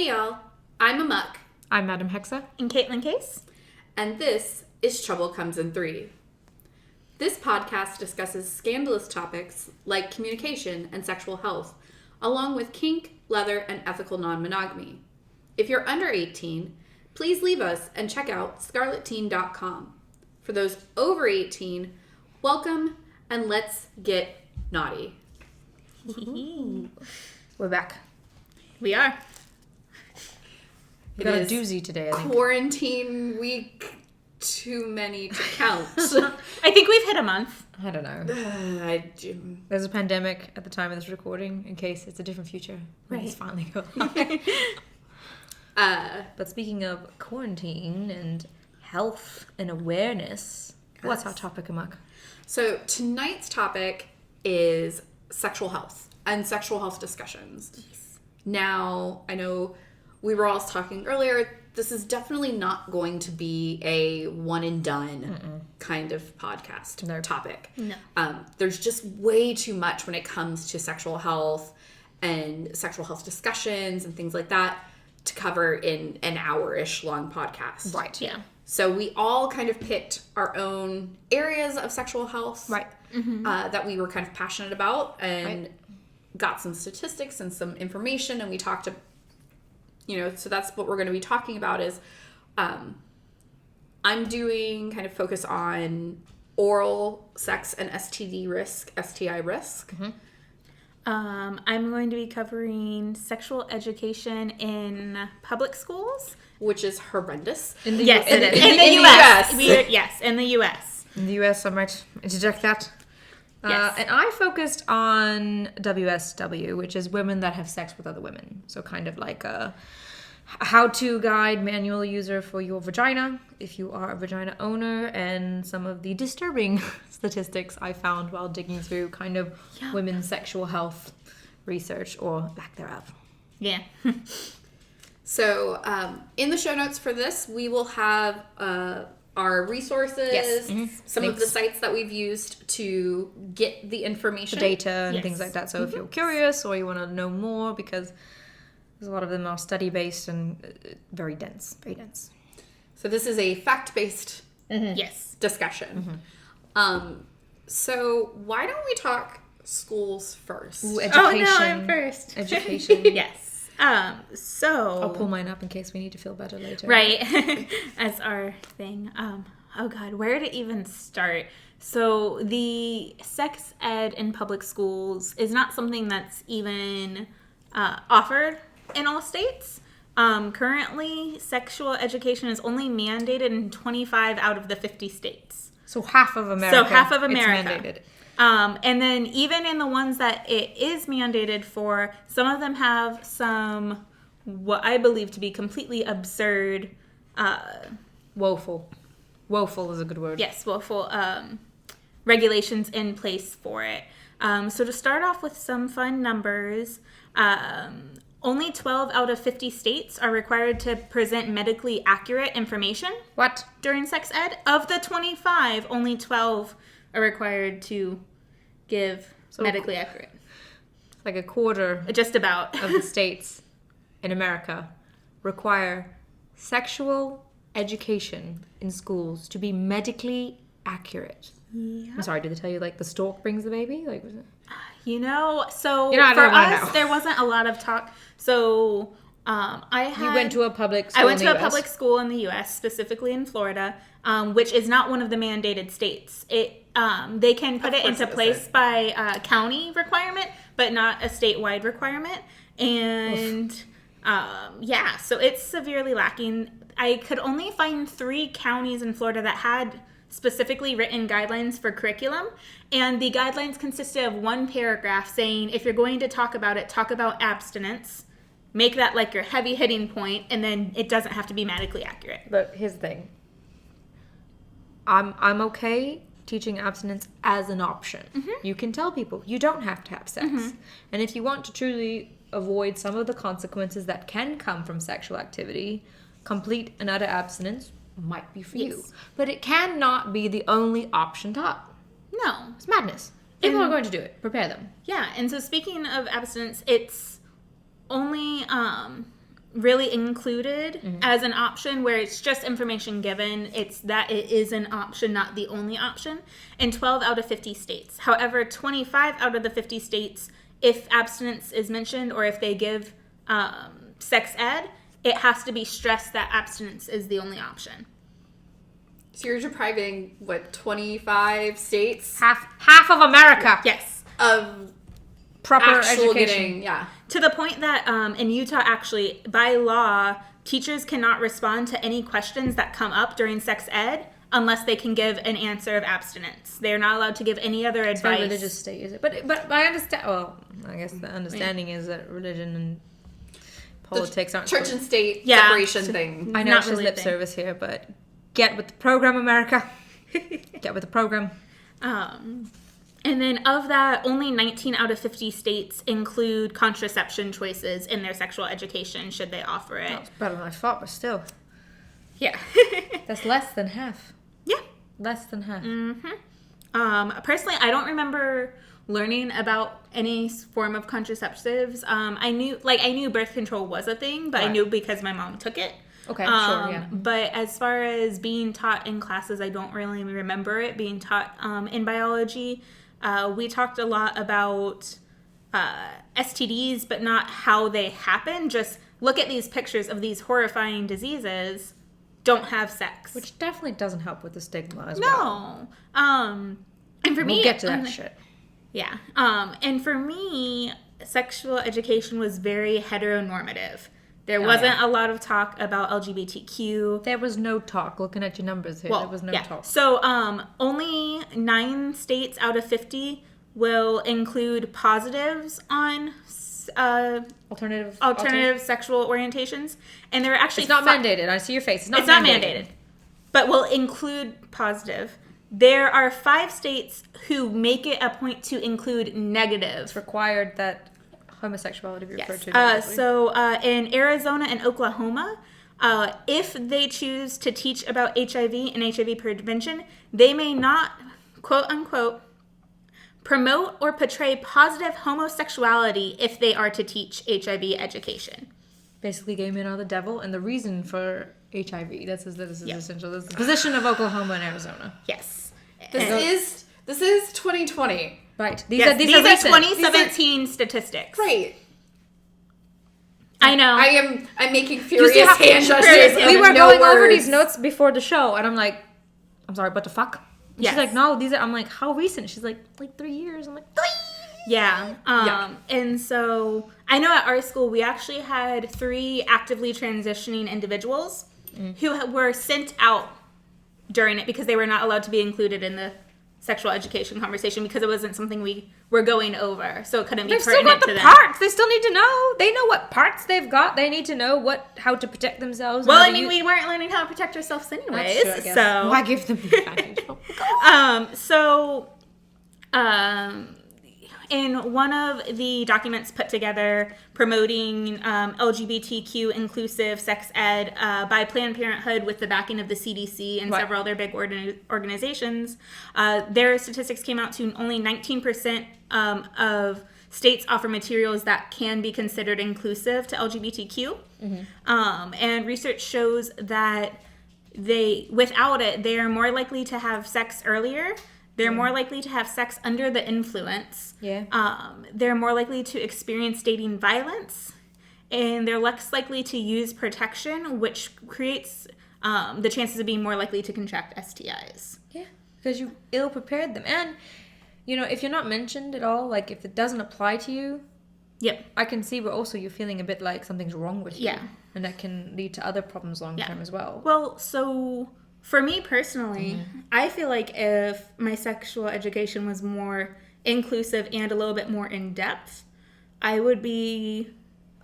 Hey y'all, I'm aemok. I'm Madam Hexe. And kayce. And this is Trouble Comes in 3. This podcast discusses scandalous topics like communication and sexual health, along with kink, leather, and ethical non-monogamy. If you're under 18, please leave us and check out scarletteen.com. For those over 18, welcome and let's get naughty. We're back. We are. We got a doozy today, I think. Quarantine week, too many to count. I think we've hit a month. I don't know. do. There's a pandemic at the time of this recording, in case it's a different future. Right. It's finally gone. But speaking of quarantine and health and awareness, what's our topic, aemok? So tonight's topic is sexual health and sexual health discussions. Yes. Now, I know we were all talking earlier, this is definitely not going to be a one and done kind of podcast topic. No. There's just way too much when it comes to sexual health and sexual health discussions and things like that to cover in an hour-ish long podcast. Right. Yeah. So we all kind of picked our own areas of sexual health that we were kind of passionate about and got some statistics and some information, and we talked to, so that's what we're going to be talking about is I'm doing kind of focus on oral sex and STI risk. I'm going to be covering sexual education in public schools. Which is horrendous. Yes, it is. In the US. Yes, in the US. In the US, I might interject that. Yes. And I focused on WSW, which is women that have sex with other women. So kind of like a how-to guide manual user for your vagina, if you are a vagina owner, and some of the disturbing statistics I found while digging through kind of women's sexual health research, or lack thereof. Yeah. So in the show notes for this, we will have our resources, some Links. of the sites that we've used to get the information. The data and things like that. So if you're curious or you want to know more, because a lot of them are study-based and very dense. So this is a fact-based Yes. discussion. So why don't we talk schools first? Ooh, education. Oh, no, I'm first. Education. Yes. So I'll pull mine up in case we need to feel better later. Right. As our thing. Oh God, where to even start? So the sex ed in public schools is not something that's even offered in all states. Currently, sexual education is only mandated in 25 out of the 50 states. So half of America. It's mandated. It's And then even in the ones that it is mandated for, some of them have some, what I believe to be completely absurd. Woeful. Woeful is a good word. Yes, woeful regulations in place for it. So to start off with some fun numbers, only 12 out of 50 states are required to present medically accurate information. What? During sex ed. Of the 25, only 12 are required to give medically accurate. Like a quarter Just about. of the states in America require sexual education in schools to be medically accurate. Yeah. I'm sorry, did they tell you like the stork brings the baby? Like, was it? So I for don't wanna us, know. there wasn't a lot of talk. So You went to a public school. I went to a public school in the U.S., specifically in Florida, which is not one of the mandated states. They can put it into place by county requirement, but not a statewide requirement. And so it's severely lacking. I could only find 3 counties in Florida that had specifically written guidelines for curriculum, and the guidelines consisted of one paragraph saying, if you're going to talk about it, talk about abstinence. Make that like your heavy hitting point, and then it doesn't have to be medically accurate. But here's the thing. I'm okay teaching abstinence as an option. You can tell people you don't have to have sex. And if you want to truly avoid some of the consequences that can come from sexual activity, complete and utter abstinence might be for you. But it cannot be the only option taught. No. It's madness. People are going to do it. Prepare them. Yeah, and so speaking of abstinence, it's only really included as an option where it's just information given. It's that it is an option, not the only option, in 12 out of 50 states. However, 25 out of the 50 states, if abstinence is mentioned or if they give sex ed, it has to be stressed that abstinence is the only option. So you're depriving, 25 states? Half of America. Yes. Of Proper actual education. getting, To the point that in Utah, actually, by law, teachers cannot respond to any questions that come up during sex ed unless they can give an answer of abstinence. They're not allowed to give any other advice. It's not a religious state, is it? But I understand. Well, I guess the understanding is that religion and politics aren't church and state Yeah. separation thing. I know not it's just really a lip thing. service here, but get with the program, America. Get with the program. And then of that, only 19 out of 50 states include contraception choices in their sexual education, should they offer it. That's better than I thought, but still. Yeah. That's less than half. Yeah. Less than half. Personally, I don't remember learning about any form of contraceptives. I knew birth control was a thing, but I Right. knew because my mom took it. Okay, sure, yeah. But as far as being taught in classes, I don't really remember it being taught in biology. We talked a lot about STDs, but not how they happen. Just look at these pictures of these horrifying diseases. Don't have sex. Which definitely doesn't help with the stigma as well. No. And for me, We'll get to that shit. Yeah. And for me, sexual education was very heteronormative. There wasn't a lot of talk about LGBTQ. There was no talk. Looking at your numbers here, there was no talk. So only 9 states out of 50 will include positives on alternative sexual orientations. And there are actually... It's not mandated. I see your face. It's not mandated. But will include positive. There are 5 states who make it a point to include negative. It's required that homosexuality be referred to. So in Arizona and Oklahoma, if they choose to teach about HIV and HIV prevention, they may not, quote unquote, promote or portray positive homosexuality if they are to teach HIV education. Basically, gay men are the devil, and the reason for HIV. This is essential. This is the position of Oklahoma and Arizona. Yes. This is 2020. Right. These are 2017 statistics. Right. I know. I'm making furious hand gestures. We were going over these notes before the show, and I'm like, I'm sorry, but the fuck? And Yes. she's like, no, these are, I'm like, how recent? She's like 3 years. I'm like, 3 Yeah. And so I know at our school, we actually had 3 actively transitioning individuals who were sent out during it because they were not allowed to be included in the sexual education conversation because it wasn't something we were going over. So it couldn't be They've still pertinent got to the them. parts. They still need to know. They know what parts they've got. They need to know how to protect themselves. Well, I mean, we weren't learning how to protect ourselves anyways. That's true, I guess. So why give them the advantage? In one of the documents put together promoting LGBTQ inclusive sex ed by Planned Parenthood with the backing of the CDC and several other big organizations, their statistics came out to only 19% of states offer materials that can be considered inclusive to LGBTQ. And research shows that without it, they are more likely to have sex earlier. They're more likely to have sex under the influence. Yeah. They're more likely to experience dating violence. And they're less likely to use protection, which creates the chances of being more likely to contract STIs. Yeah, because you ill-prepared them. And, if you're not mentioned at all, like if it doesn't apply to you, Yep. I can see where also you're feeling a bit like something's wrong with you. Yeah. And that can lead to other problems long-term as well. Well, so... For me personally, I feel like if my sexual education was more inclusive and a little bit more in-depth, I would be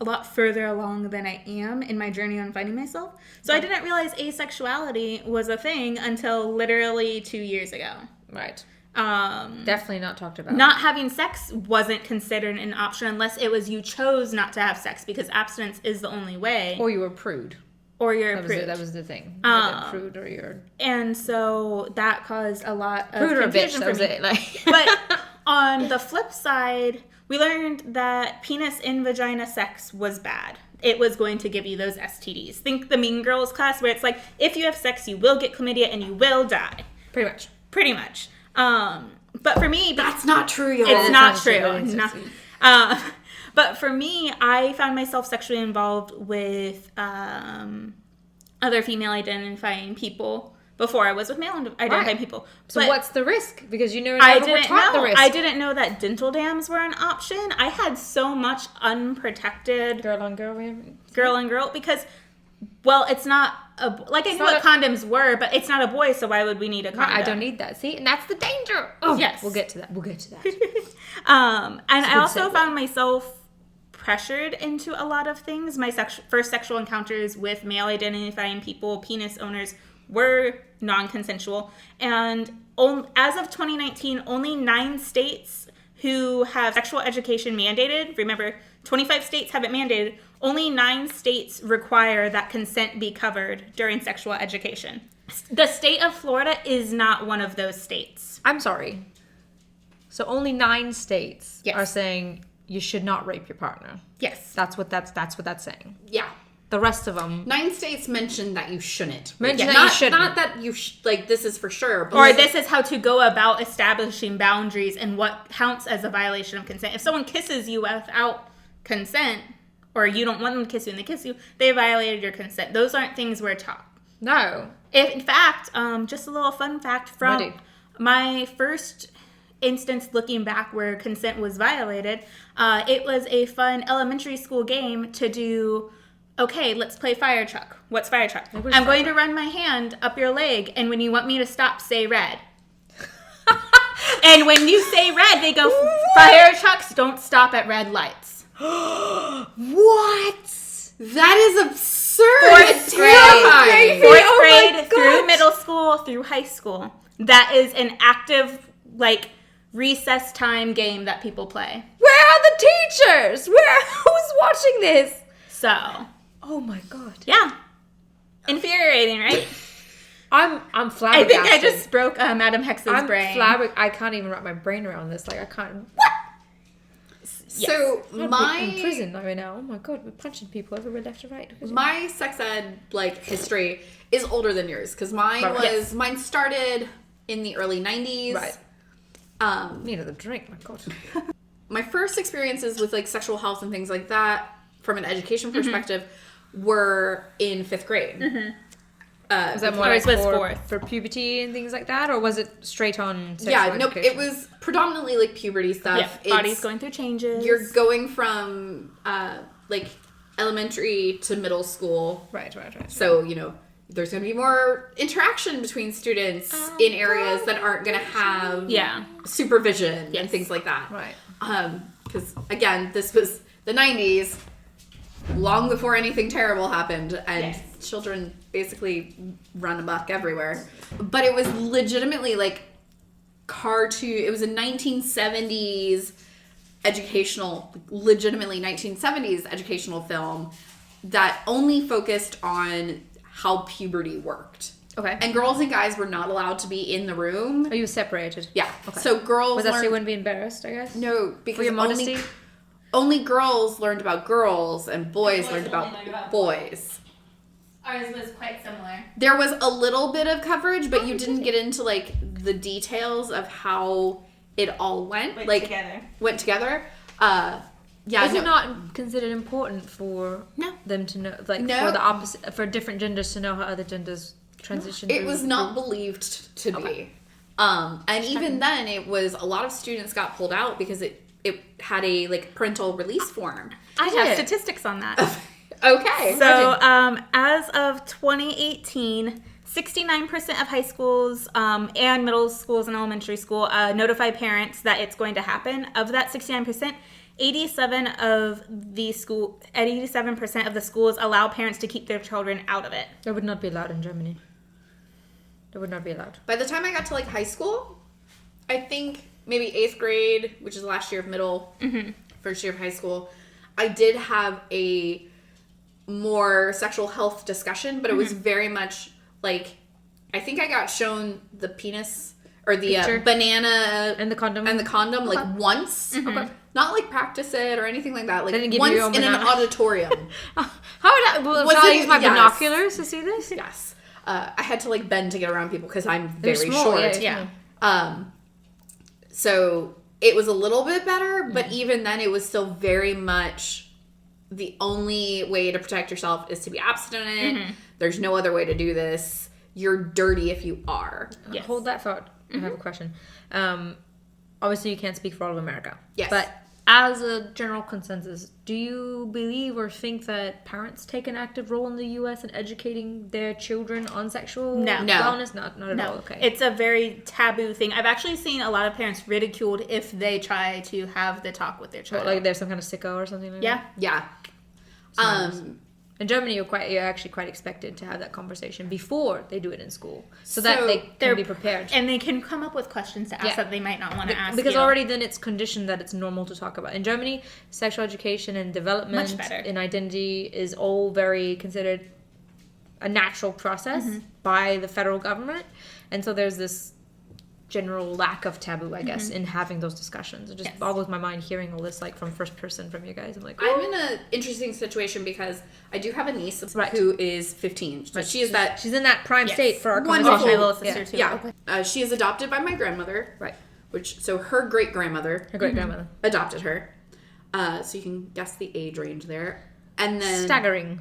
a lot further along than I am in my journey on finding myself. So I didn't realize asexuality was a thing until literally 2 years ago. Right. Definitely not talked about. Not having sex wasn't considered an option unless it was you chose not to have sex because abstinence is the only way. Or you were a prude. Or you're a prude. That was the thing. You're prude or you're... And so that caused a lot of Prude or a bitch, confusion that for was me. it. Like... But on the flip side, we learned that penis in vagina sex was bad. it was going to give you those STDs. Think the Mean Girls class where it's like, if you have sex, you will get chlamydia and you will die. Pretty much. But for me... That's not true, y'all. It's not true. But for me, I found myself sexually involved with other female identifying people before I was with male identifying people. So but what's the risk? Because you never I were didn't taught know. the risk. I didn't know that dental dams were an option. I had so much unprotected girl on girl because, well, it's not like I knew what condoms were, but it's not a boy, so why would we need a condom? I don't need that. See, and that's the danger. Oh, yes, we'll get to that. And I also found myself pressured into a lot of things. My first sexual encounters with male identifying people, penis owners, were non-consensual. And as of 2019, only 9 states who have sexual education mandated, remember, 25 states have it mandated, only 9 states require that consent be covered during sexual education. The state of Florida is not one of those states. I'm sorry. So only 9 states are saying you should not rape your partner. Yes. That's what that's saying. Yeah. The rest of them... 9 states mention that you shouldn't. That you shouldn't. Not that you... this is for sure. Or this is how to go about establishing boundaries and what counts as a violation of consent. If someone kisses you without consent, or you don't want them to kiss you and they kiss you, they violated your consent. Those aren't things we're taught. No. In fact, just a little fun fact from my first instance looking back where consent was violated, it was a fun elementary school game to do... Okay, let's play fire truck. What's fire truck? I'm going to run my hand up your leg, and when you want me to stop, say red. And when you say red, they go, fire trucks don't stop at red lights. What? That is absurd. Fourth grade through middle school, through high school. That is an active, recess time game that people play. Where are the teachers? Who's watching this? So... Oh my god. Yeah. Infuriating, right? I'm flabbergasted. I think I just broke Madam Hexe's brain. I can't even wrap my brain around this. I can't. What? So in prison right now. Oh my god, we're punching people everywhere left and right. My sex ed history is older than yours because mine started in the early 90s. Right. Need another drink. My god. My first experiences with sexual health and things like that from an education perspective were in 5th grade. Was that more for puberty and things like that, or was it straight on sexual education? It was predominantly puberty stuff. Yeah, body's going through changes. You're going from elementary to middle school. Right. So, there's going to be more interaction between students in areas that aren't going to have supervision and things like that. Right. Because, again, this was the 90s. Long before anything terrible happened, and children basically run amok everywhere. But it was legitimately cartoon. It was a 1970s legitimately 1970s educational film that only focused on how puberty worked. Okay. And girls and guys were not allowed to be in the room. Are you separated? Yeah. Okay. So girls was that so you wouldn't be embarrassed, I guess? No, because for your modesty? Only girls learned about girls and boys learned about boys. Ours was quite similar. There was a little bit of coverage, but you didn't get into the details of how it all went. Went together. Is it not considered important for them to know, for the opposite, for different genders to know how other genders transition? It was not believed to be. And even then, it was a lot of students got pulled out because it had a parental release form. I have statistics on that. Okay. So as of 2018, 69% of high schools and middle schools and elementary school notify parents that it's going to happen. Of that 69%, 87% of the schools allow parents to keep their children out of it. That would not be allowed in Germany. That would not be allowed. By the time I got to high school, I think maybe 8th grade, which is the last year of middle, first year of high school, I did have a more sexual health discussion, but it was very much I think I got shown the penis or the banana and the condom once. Not like practice it or anything like that. Like Didn't give once you your own in an banana? auditorium. How would I? Well, Was shall I it- use my yes. binoculars to see this? Yes. I had to like bend to get around people because I'm They're very small, short. Yeah. So it was a little bit better, but even then it was still very much the only way to protect yourself is to be abstinent. There's no other way to do this. You're dirty if you are. Yes. Hold that thought. I have a question. Obviously, you can't speak for all of America. Yes. But as a general consensus, do you believe or think that parents take an active role in the U.S. in educating their children on sexual No. wellness? Not at all. Okay. It's a very taboo thing. I've actually seen a lot of parents ridiculed if they try to have the talk with their child. like there's some kind of sicko or something like that? Yeah. Yeah. In Germany, you're actually quite expected to have that conversation before they do it in school, so that So they can they're- be prepared. And they can come up with questions to ask Yeah. that they might not want to ask Because you. already then it's conditioned that it's normal to talk about. In Germany, sexual education and development Much better. in identity is all very considered a natural process by the federal government, and so there's this general lack of taboo, I guess, in having those discussions. It just Yes. boggles my mind hearing all this like from first person from you guys. I'm like, I'm in an interesting situation because I do have a niece Right. who is 15. So she is that she's in that prime Yes. state for our Wonderful. conversation. My little sister too. Yeah. Okay. She is adopted by my grandmother. Right. So her great grandmother Her great grandmother. adopted her. So you can guess the age range there. And then Staggering.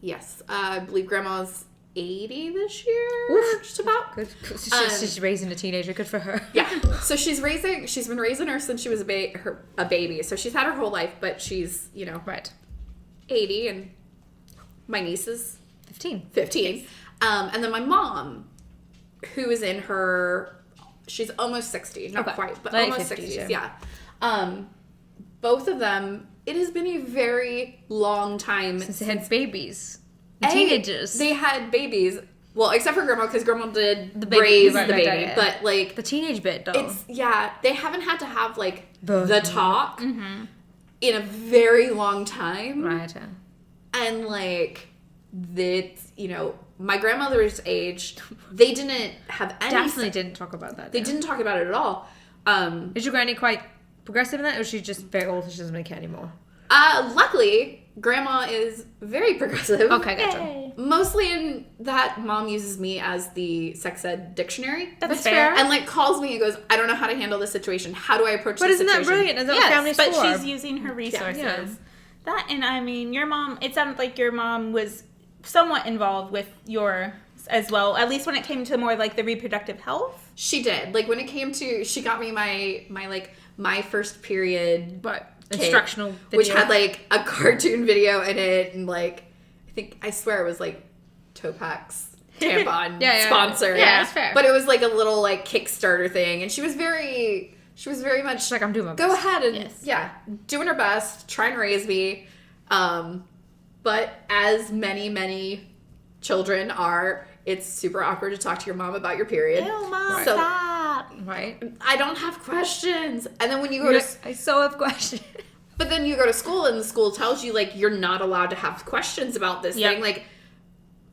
yes, I believe grandma's 80 this year. Oof. Just about. Good. She's raising a teenager. Good for her. Yeah. So she's been raising her since she was a baby. So she's had her whole life, but she's, Right. 80 and my niece is 15. 15. And then my mom, who is in she's almost 60. Not Okay. quite, but Late almost 50s, 60s. Yeah. Both of them, it has been a very long time Since they had babies. A, Teenagers. They had babies. Well, except for grandma, because grandma did The baby- raise right, the right, baby. right. But like, The teenage bit, though. it's they haven't had to have like The- the talk in a very long time. Right. And like my grandmother's age, they didn't have any. Definitely didn't talk about that. They didn't talk about it at all. Is your granny quite progressive in that, or is she just very old and she doesn't really care anymore? Luckily, grandma is very progressive. Okay, gotcha. Yay. Mostly in that mom uses me as the sex ed dictionary. That's fair. And like calls me and goes, I don't know how to handle this situation. How do I approach But this isn't that situation? brilliant? Is that Yes, what family's but for? she's using her resources. Yeah. That, and I mean, your mom, it sounded like your mom was somewhat involved with yours as well, at least when it came to more like the reproductive health. She did. Like when it came to, she got me my first period But kit, instructional video. which had like a cartoon video in it, and like I swear it was like Topac's tampon Yeah. sponsor. Yeah, that's fair. But it was like a little like Kickstarter thing, and she was very much She's like, I'm doing my go best. ahead and Yes. doing her best, trying to raise me. But as many children are, it's super awkward to talk to your mom about your period. Ew, mom, So- stop. Right. I don't have questions. And then when you go to I so have questions. but then you go to school and the school tells you like you're not allowed to have questions about this Yep. thing. Like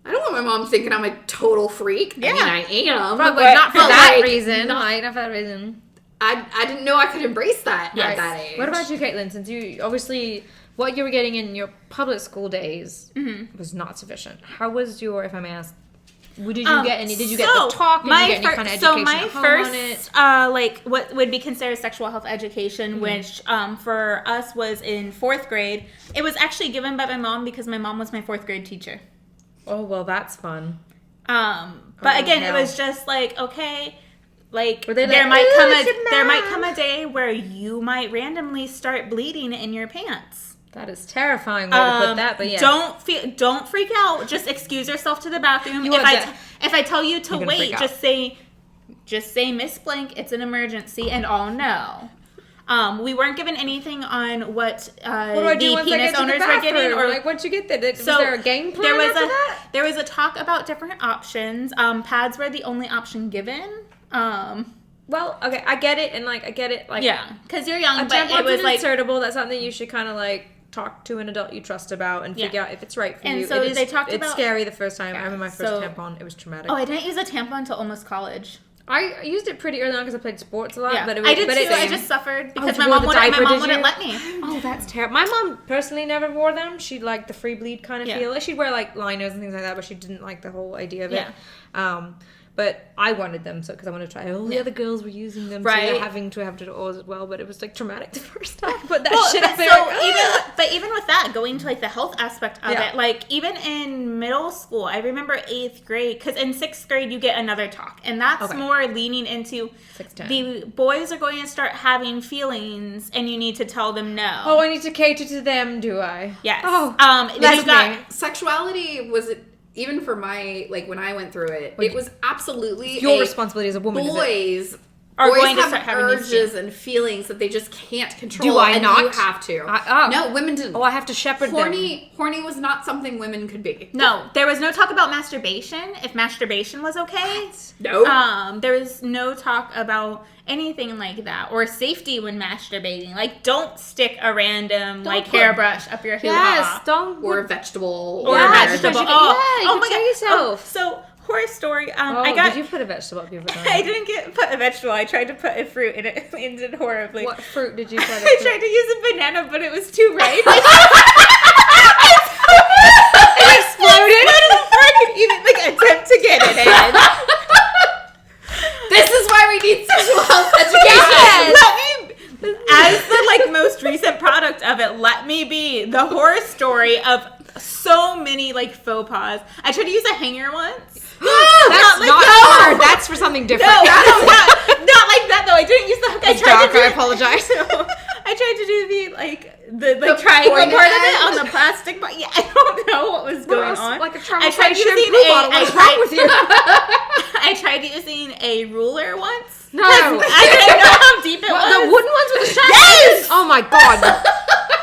I don't want my mom thinking I'm a total freak. Yeah. I mean I am. Probably but not for but, that like, reason. not- Not for that reason. I didn't know I could embrace that Yes. at that age. What about you, Kaitlyn? Since you obviously what you were getting in your public school days was not sufficient. How was your, if I may ask, did you get any? Did you get the talk? Did you get any kind of education So my at home on it? first, like what would be considered sexual health education, which for us was in 4th grade. It was actually given by my mom because my mom was my 4th grade teacher. Oh well, that's fun. But again, hell. it was just like, okay, like Were they there like, might "Ooh, come it's your there might mom." come a day where you might randomly start bleeding in your pants. That is terrifying way to put that, but yeah. Don't freak out. Just excuse yourself to the bathroom. You If want I that- if I tell you to You're gonna freak wait, out. just say Miss Blank, it's an emergency, and I'll know. We weren't given anything on what What do I do the once I penis get to the owners were getting, bathroom? or like once you get there? Was so there a game plan there was after that? There was a talk about different options. Pads were the only option given. Well, okay, I get it, and like I get it, like Yeah, because you're young, a but tampon's it was an like, insertable. That's something you should kind of like talk to an adult you trust about and figure out if it's right for And you. so It is- they talked it's about- scary the first time. I remember my first so- tampon. It was traumatic. oh, I didn't use a tampon until almost college. I used it pretty early on because I played sports a lot. Yeah. But it was, I did but too. it, I just suffered because you my wore mom the diaper, wouldn't let me. Oh, that's terrible. My mom personally never wore them. She liked the free bleed kind of feel. Like, she'd wear like liners and things like that, but she didn't like the whole idea of it. But I wanted them because I wanted to try. All the other girls were using them, so they're having to have it all as well. But it was like traumatic the first time. But that shit up there. So even with that, going to like the health aspect of it, like even in middle school, I remember 8th grade, because in 6th grade you get another talk, and that's more leaning into the boys are going to start having feelings, and you need to tell them no. Oh, I need to cater to them, do I? Yes. Oh, that's me. Sexuality was. Even for my, like, when I went through it, it was absolutely your responsibility as a woman. Boys are going to have start having urges and feelings that they just can't control. Do I and not? You have to. No, women didn't. Oh, I have to shepherd them. Horny was not something women could be. No, there was no talk about masturbation. If masturbation was okay, no. There was no talk about anything like that, or safety when masturbating. Like, don't stick a random hairbrush up your hoo-ha. Yes, don't. Or a vegetable. Or a vegetable. Oh my God. Yourself. So, horror story. Did you put a vegetable up your vagina? I didn't put a vegetable. I tried to put a fruit, and it ended horribly. What fruit did you put? I tried to use a banana, but it was too ripe. It exploded before I could even attempt to get it in. This is why we need sexual health education. As the most recent product of it, let me be the horror story of so many faux pas. I tried to use a hanger once. That's not hard. That's for something different. No, not like that though. I didn't use the hook. I apologize. I tried to do the triangle part of it on the plastic part. Yeah, I don't know what was going on. Like a traumatized shampoo bottle. What's wrong with you? I tried using a ruler once. No. I didn't know how deep it was. The wooden ones with the sharp Yes! Oh my God.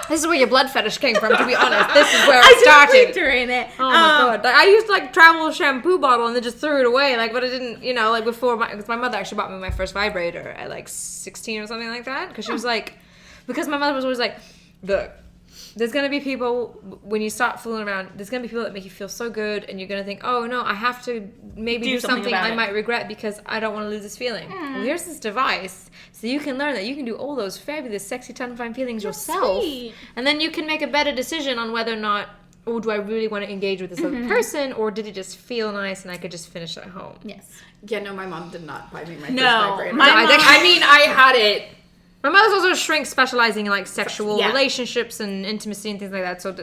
This is where your blood fetish came from, to be honest. This is where it started. During it. Oh my God. I used travel shampoo bottle and then just threw it away. But I didn't, before because my mother actually bought me my first vibrator at 16 or something like that. Because she was because my mother was always look, there's going to be people, when you start fooling around, there's going to be people that make you feel so good, and you're going to think, oh no, I have to maybe do something I might regret because I don't want to lose this feeling. Well, here's this device, so you can learn that you can do all those fabulous, sexy, terrifying feelings yourself. Sweet. And then you can make a better decision on whether or not, oh, do I really want to engage with this other person, or did it just feel nice and I could just finish at home? Yes. Yeah, no, my mom did not buy me my first No, vibrator. I mean, I had it. My mother's also a shrink specializing in sexual relationships and intimacy and things like that. So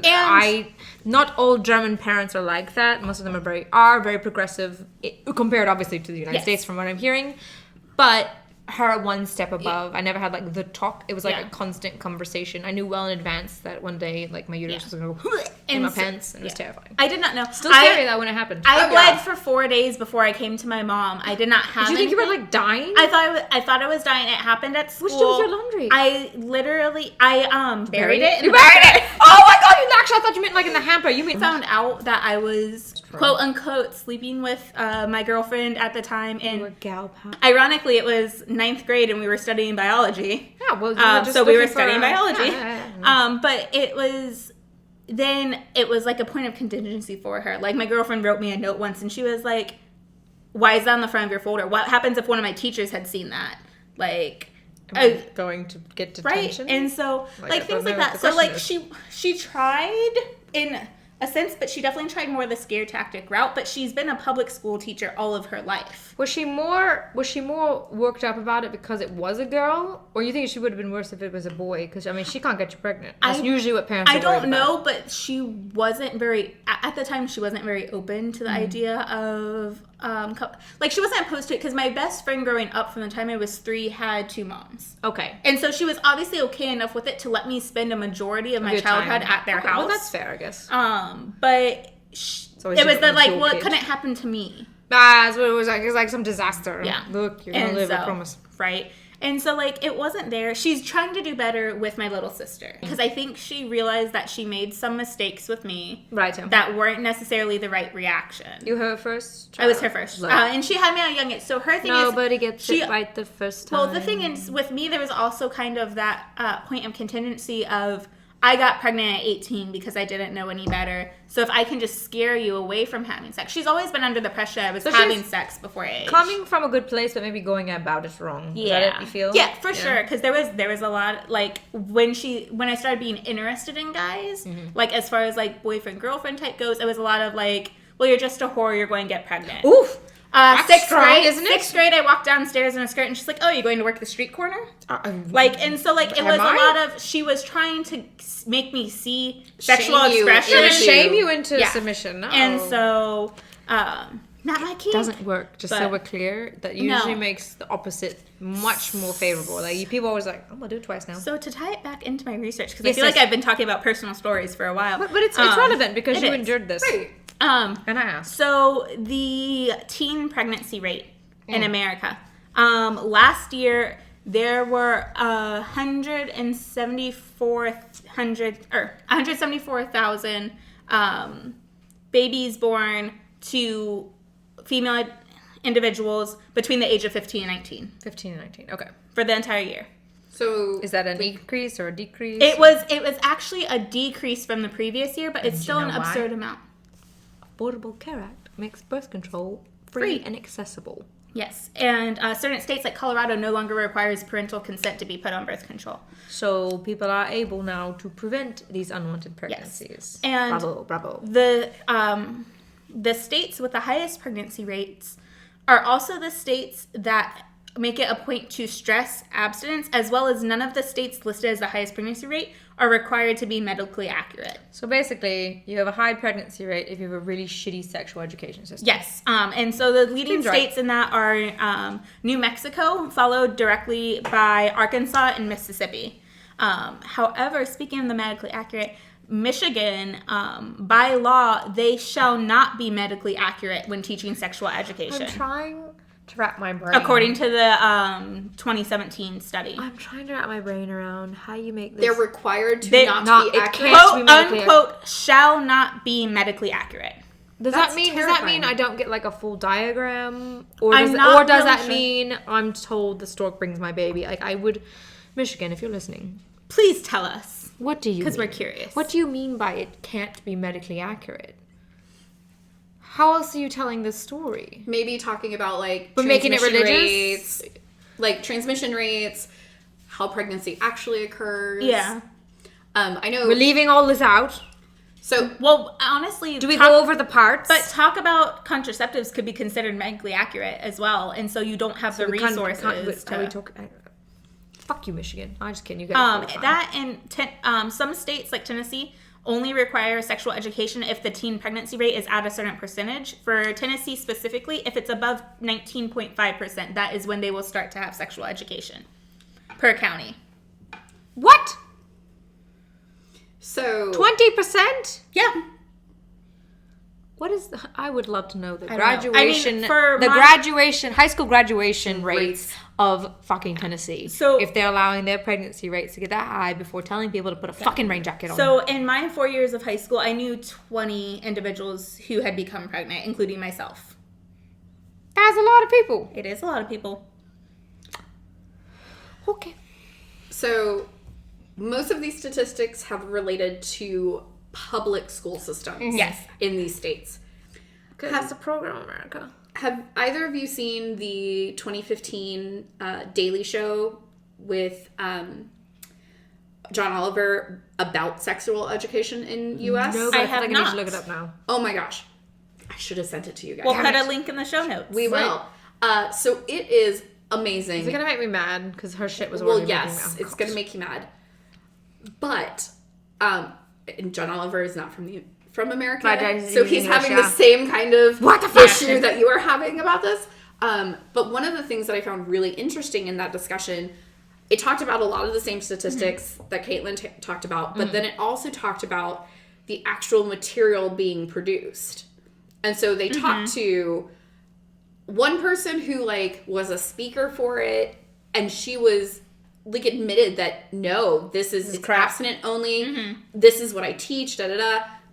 not all German parents are like that. Most of them are very progressive, compared obviously to the United States from what I'm hearing. But her one step above. I never had the talk. It was a constant conversation. I knew well in advance that one day my uterus was going to go in my pants, and it was terrifying. I did not know. Still scary though when it happened. I bled for 4 days before I came to my mom. I did not have. Did you think you were dying? I thought I was dying. It happened at school. What did you do with your laundry? I literally buried it. You buried it. Oh my God! I thought you meant in the hamper. You mean found out that I was quote unquote sleeping with my girlfriend at the time, and gal pal. Ironically, it was 9th grade and we were studying biology. Yeah, well, we were studying biology. But it was a point of contingency for her. My girlfriend wrote me a note once, and she was like, "Why is that on the front of your folder? What happens if one of my teachers had seen that?" Going to get detention, right? And so things like that. So she tried in a sense, but she definitely tried more the scare tactic route. But she's been a public school teacher all of her life. Was she more worked up about it because it was a girl, or you think she would have been worse if it was a boy? Because she can't get you pregnant. That's usually what parents. I don't know, but she wasn't very at the time. She wasn't very open to the idea of she wasn't opposed to it, because my best friend growing up from the time I was 3 had 2 moms. Okay, and so she was obviously okay enough with it to let me spend a majority of my childhood at their house. Well, that's fair, I guess. But it was it couldn't happen to me. That's what it was like. It was some disaster. Yeah. Look, you're gonna live, I promise. Right. And so, it wasn't there. She's trying to do better with my little sister, because I think she realized that she made some mistakes with me. Right. That weren't necessarily the right reaction. You her first child? I was her first. And she had me on young age. So her thing Nobody gets it right the first time. Well, the thing is, with me, there was also kind of that point of contingency of, I got pregnant at 18 because I didn't know any better. So if I can just scare you away from having sex. She's always been under the pressure I was having sex before age. Coming from a good place, but maybe going about it wrong. Yeah. Is that it, you feel? Yeah, for sure. Because there was a lot, like, when I started being interested in guys, like, as far as, like, boyfriend-girlfriend type goes, it was a lot of, like, well, you're just a whore, you're going to get pregnant. Oof. Sixth strong, grade, isn't it? Sixth grade, I walked downstairs in a skirt, and she's like, "Oh, you're going to work the street corner?" And so it was a lot of. She was trying to make me see sexual expression, shame you into submission. No. And so, not my kink. Doesn't work. Just so we're clear, that usually makes the opposite much more favorable. Like people always like, I'm gonna do it twice now. So to tie it back into my research, because I feel like I've been talking about personal stories for a while, but it's relevant because you endured this. Right. And I asked. So the teen pregnancy rate in America, last year there were 174,000 babies born to female individuals between the age of 15 and 19. 15 and 19. Okay. For the entire year. So is that an increase or a decrease? It was actually a decrease from the previous year, but it's still an absurd amount. Affordable Care Act makes birth control free and accessible. Yes, and certain states like Colorado no longer requires parental consent to be put on birth control. So people are able now to prevent these unwanted pregnancies. Yes. And bravo. The states with the highest pregnancy rates are also the states that make it a point to stress abstinence, as well as none of the states listed as the highest pregnancy rate are required to be medically accurate. So basically, you have a high pregnancy rate if you have a really shitty sexual education system. Yes. And so the leading states in that are New Mexico, followed directly by Arkansas and Mississippi. However, speaking of the medically accurate, Michigan, by law, they shall not be medically accurate when teaching sexual education. I'm trying to wrap my brain. According to the 2017 study. I'm trying to wrap my brain around how you make this. They're required to not be accurate. Quote, unquote, shall not be medically accurate. Does that mean I don't get like a full diagram? Or does that mean I'm told the stork brings my baby? Like I would, Michigan, if you're listening. Please tell us. What do you mean? Because we're curious. What do you mean by it can't be medically accurate? How else are you telling this story? Maybe talking about like making it religious rates, like transmission rates, how pregnancy actually occurs. Yeah. I know we're leaving all this out. So, well, honestly, do we go over the parts? But talk about contraceptives could be considered medically accurate as well, and so you don't have the resources. Fuck you, Michigan. I'm just kidding. You that and some states like Tennessee only require sexual education if the teen pregnancy rate is at a certain percentage. For Tennessee specifically, if it's above 19.5%, that is when they will start to have sexual education per county. What? So 20%? Yeah. What is I would love to know the high school graduation rates of fucking Tennessee. So if they're allowing their pregnancy rates to get that high before telling people to put a fucking rain jacket on. So in my 4 years of high school, I knew 20 individuals who had become pregnant, including myself. That's a lot of people. It is a lot of people. Okay. So most of these statistics have related to public school systems. Yes. In these states. That's the program America. Have either of you seen the 2015 Daily Show with John Oliver about sexual education in U.S.? No, I have not. I need to look it up now. Oh my gosh. I should have sent it to you guys. We'll put a link in the show notes. We will. So it is amazing. Is it going to make me mad? Because her shit was already making me mad. Well, yes. It's going to make you mad. But and John Oliver is not from America, so he's having the same kind of issue that you are having about this. But one of the things that I found really interesting in that discussion, it talked about a lot of the same statistics that Kaitlyn talked about, but then it also talked about the actual material being produced. And so they talked to one person who was a speaker for it, and she was admitted that no, this is abstinent only. This is what I teach.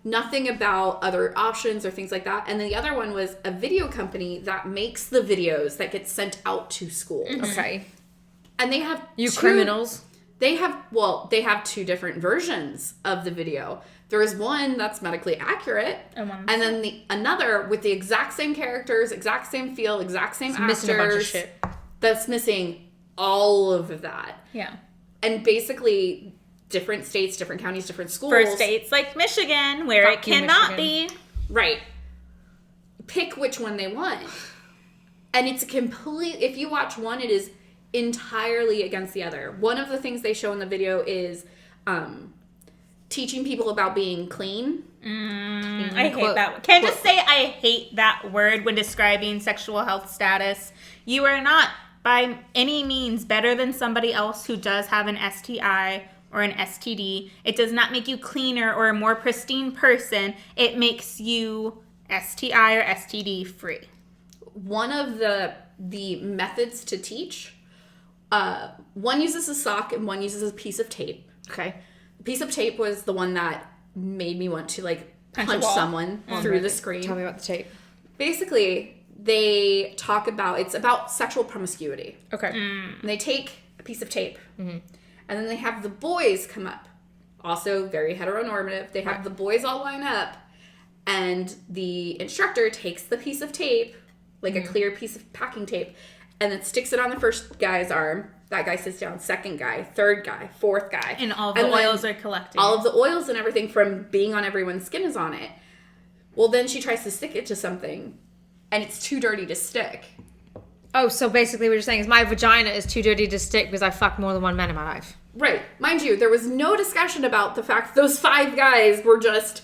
Nothing about other options or things like that. And then the other one was a video company that makes the videos that get sent out to schools. Okay. And they have criminals. They have two different versions of the video. There is one that's medically accurate, and then another with the exact same characters, exact same feel, exact same actors. Missing a bunch of shit. That's missing all of that. Yeah. And basically, different states, different counties, different schools. For states like Michigan, where it cannot be. Right. Pick which one they want. And it's if you watch one, it is entirely against the other. One of the things they show in the video is teaching people about being clean. I hate that. Can I just say I hate that word when describing sexual health status? You are not by any means better than somebody else who does have an STI or an STD. It does not make you cleaner or a more pristine person. It makes you STI or STD free. One of the methods to teach, one uses a sock and one uses a piece of tape. Okay. The piece of tape was the one that made me want to punch someone through the screen. Tell me about the tape. Basically, they talk about, it's about sexual promiscuity. Okay. And they take a piece of tape, and then they have the boys come up. Also very heteronormative. They have the boys all line up, and the instructor takes the piece of tape, like a clear piece of packing tape, and then sticks it on the first guy's arm. That guy sits down. Second guy, third guy, fourth guy. And all the oils are collecting. All of the oils and everything from being on everyone's skin is on it. Well, then she tries to stick it to something, and it's too dirty to stick. Oh, so basically what you're saying is my vagina is too dirty to stick because I fucked more than one man in my life. Right. Mind you, there was no discussion about the fact those 5 guys were just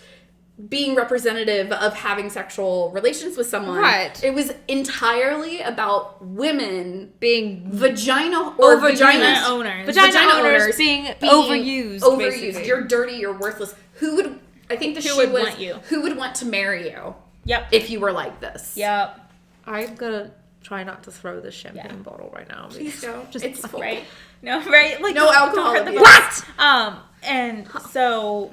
being representative of having sexual relations with someone. Right. It was entirely about women being vagina owners. Vagina owners being overused. Basically. You're dirty, you're worthless. Who would want you? Who would want to marry you? Yep. If you were like this. Yep. I'm gonna try not to throw this champagne bottle right now. Please don't. It's full. Right. No, right? Like no alcohol. What? And so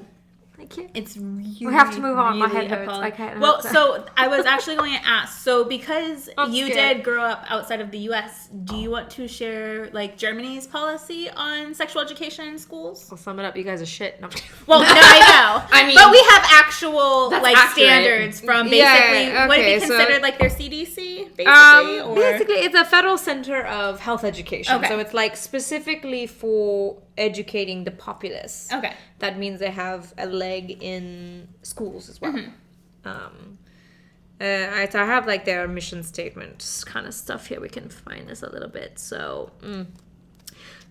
Thank you. It's really, we have to move on. Really My head hurts. appalling. I can't. Well, so I was actually going to ask. So because you did grow up outside of the U.S., do you want to share like Germany's policy on sexual education in schools? I'll sum it up. You guys are shit. No. Well, no, I know. I mean, but we have actual like accurate. Standards from basically would it be considered like their CDC, basically? Or? Basically, it's a federal center of health education. Okay. So it's like specifically for educating the populace. Okay. That means they have a leg in schools as well. Mm-hmm. So I have like their mission statement kind of stuff here. We can find this a little bit. So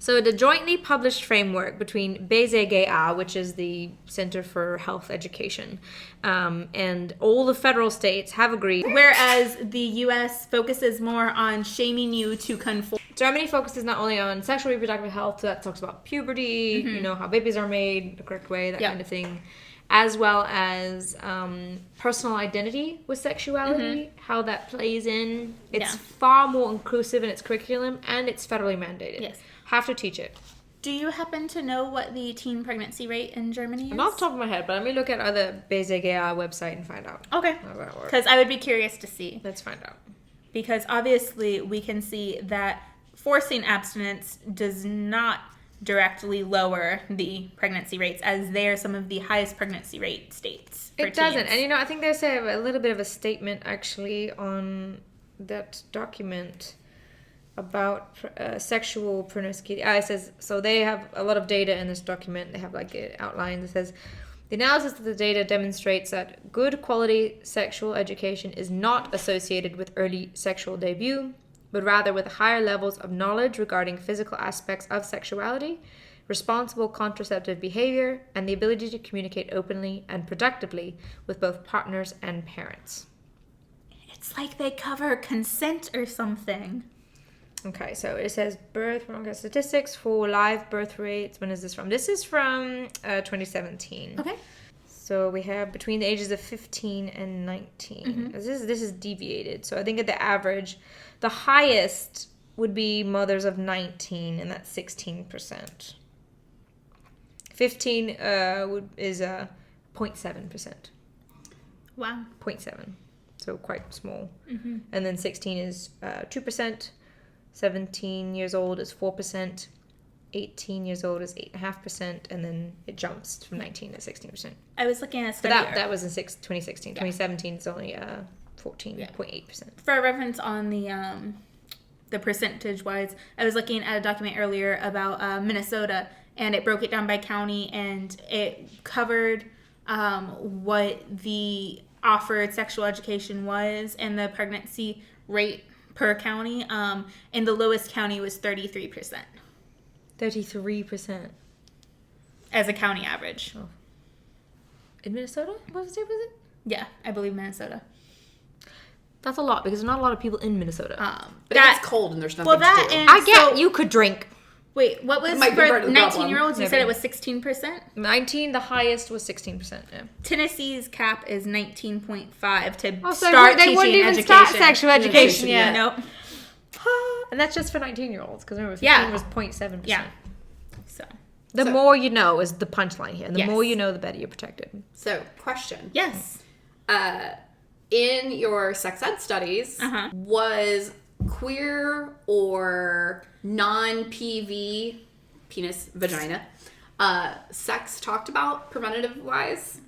the jointly published framework between BZGA, which is the Center for Health Education, and all the federal states have agreed. Whereas the U.S. focuses more on shaming you to conform. Germany focuses not only on sexual reproductive health, so that talks about puberty, you know, how babies are made the correct way, that kind of thing, as well as personal identity with sexuality, how that plays in. It's far more inclusive in its curriculum, and it's federally mandated. Yes. Have to teach it. Do you happen to know what the teen pregnancy rate in Germany is? Not off the top of my head, but let me look at other BZGA website and find out. Okay. Because I would be curious to see. Let's find out. Because obviously we can see that forcing abstinence does not directly lower the pregnancy rates, as they're some of the highest pregnancy rate states. It doesn't. And, you know, I think there's a little bit of a statement, actually, on that document about sexual promiscuity. It says, so they have a lot of data in this document. They have, like, it outlined. It says, the analysis of the data demonstrates that good quality sexual education is not associated with early sexual debut, but rather with higher levels of knowledge regarding physical aspects of sexuality, responsible contraceptive behavior, and the ability to communicate openly and productively with both partners and parents. It's like they cover consent or something. Okay, so it says birth statistics for live birth rates. When is this from? This is from 2017. Okay. So we have between the ages of 15 and 19. Mm-hmm. This is deviated. So I think at the average, the highest would be mothers of 19, and that's 16%. 15 is 0.7%. Wow. 0.7. So quite small. Mm-hmm. And then 16 is 2%. 17 years old is 4%. 18 years old is 8.5%, and then it jumps from 19 to 16%. I was looking at a But study. that was in 2016. Yeah. 2017 is only 14.8%. For reference on the percentage wise, I was looking at a document earlier about Minnesota, and it broke it down by county, and it covered what the offered sexual education was and the pregnancy rate per county. And the lowest county was 33%. 33%. As a county average. Oh. In Minnesota? What state was it? Yeah, I believe Minnesota. That's a lot because there's not a lot of people in Minnesota. But it gets cold and there's nothing to do. And I get so, you could drink. Wait, what was It might be part for of the 19-year-olds? You Maybe. said it was 16%? 19, the highest was 16%. Yeah. Tennessee's cap is 19.5 to Oh, so start they teaching wouldn't even education. start sexual education Yeah. yet. Nope. And that's just for 19-year-olds because remember 15 Yeah. was 0.7%. Yeah. So, The more you know is the punchline here. And the Yes. more you know, the better you're protected. So, question. yes. In your sex ed studies, was queer or non-PV, penis, vagina, sex talked about preventative-wise?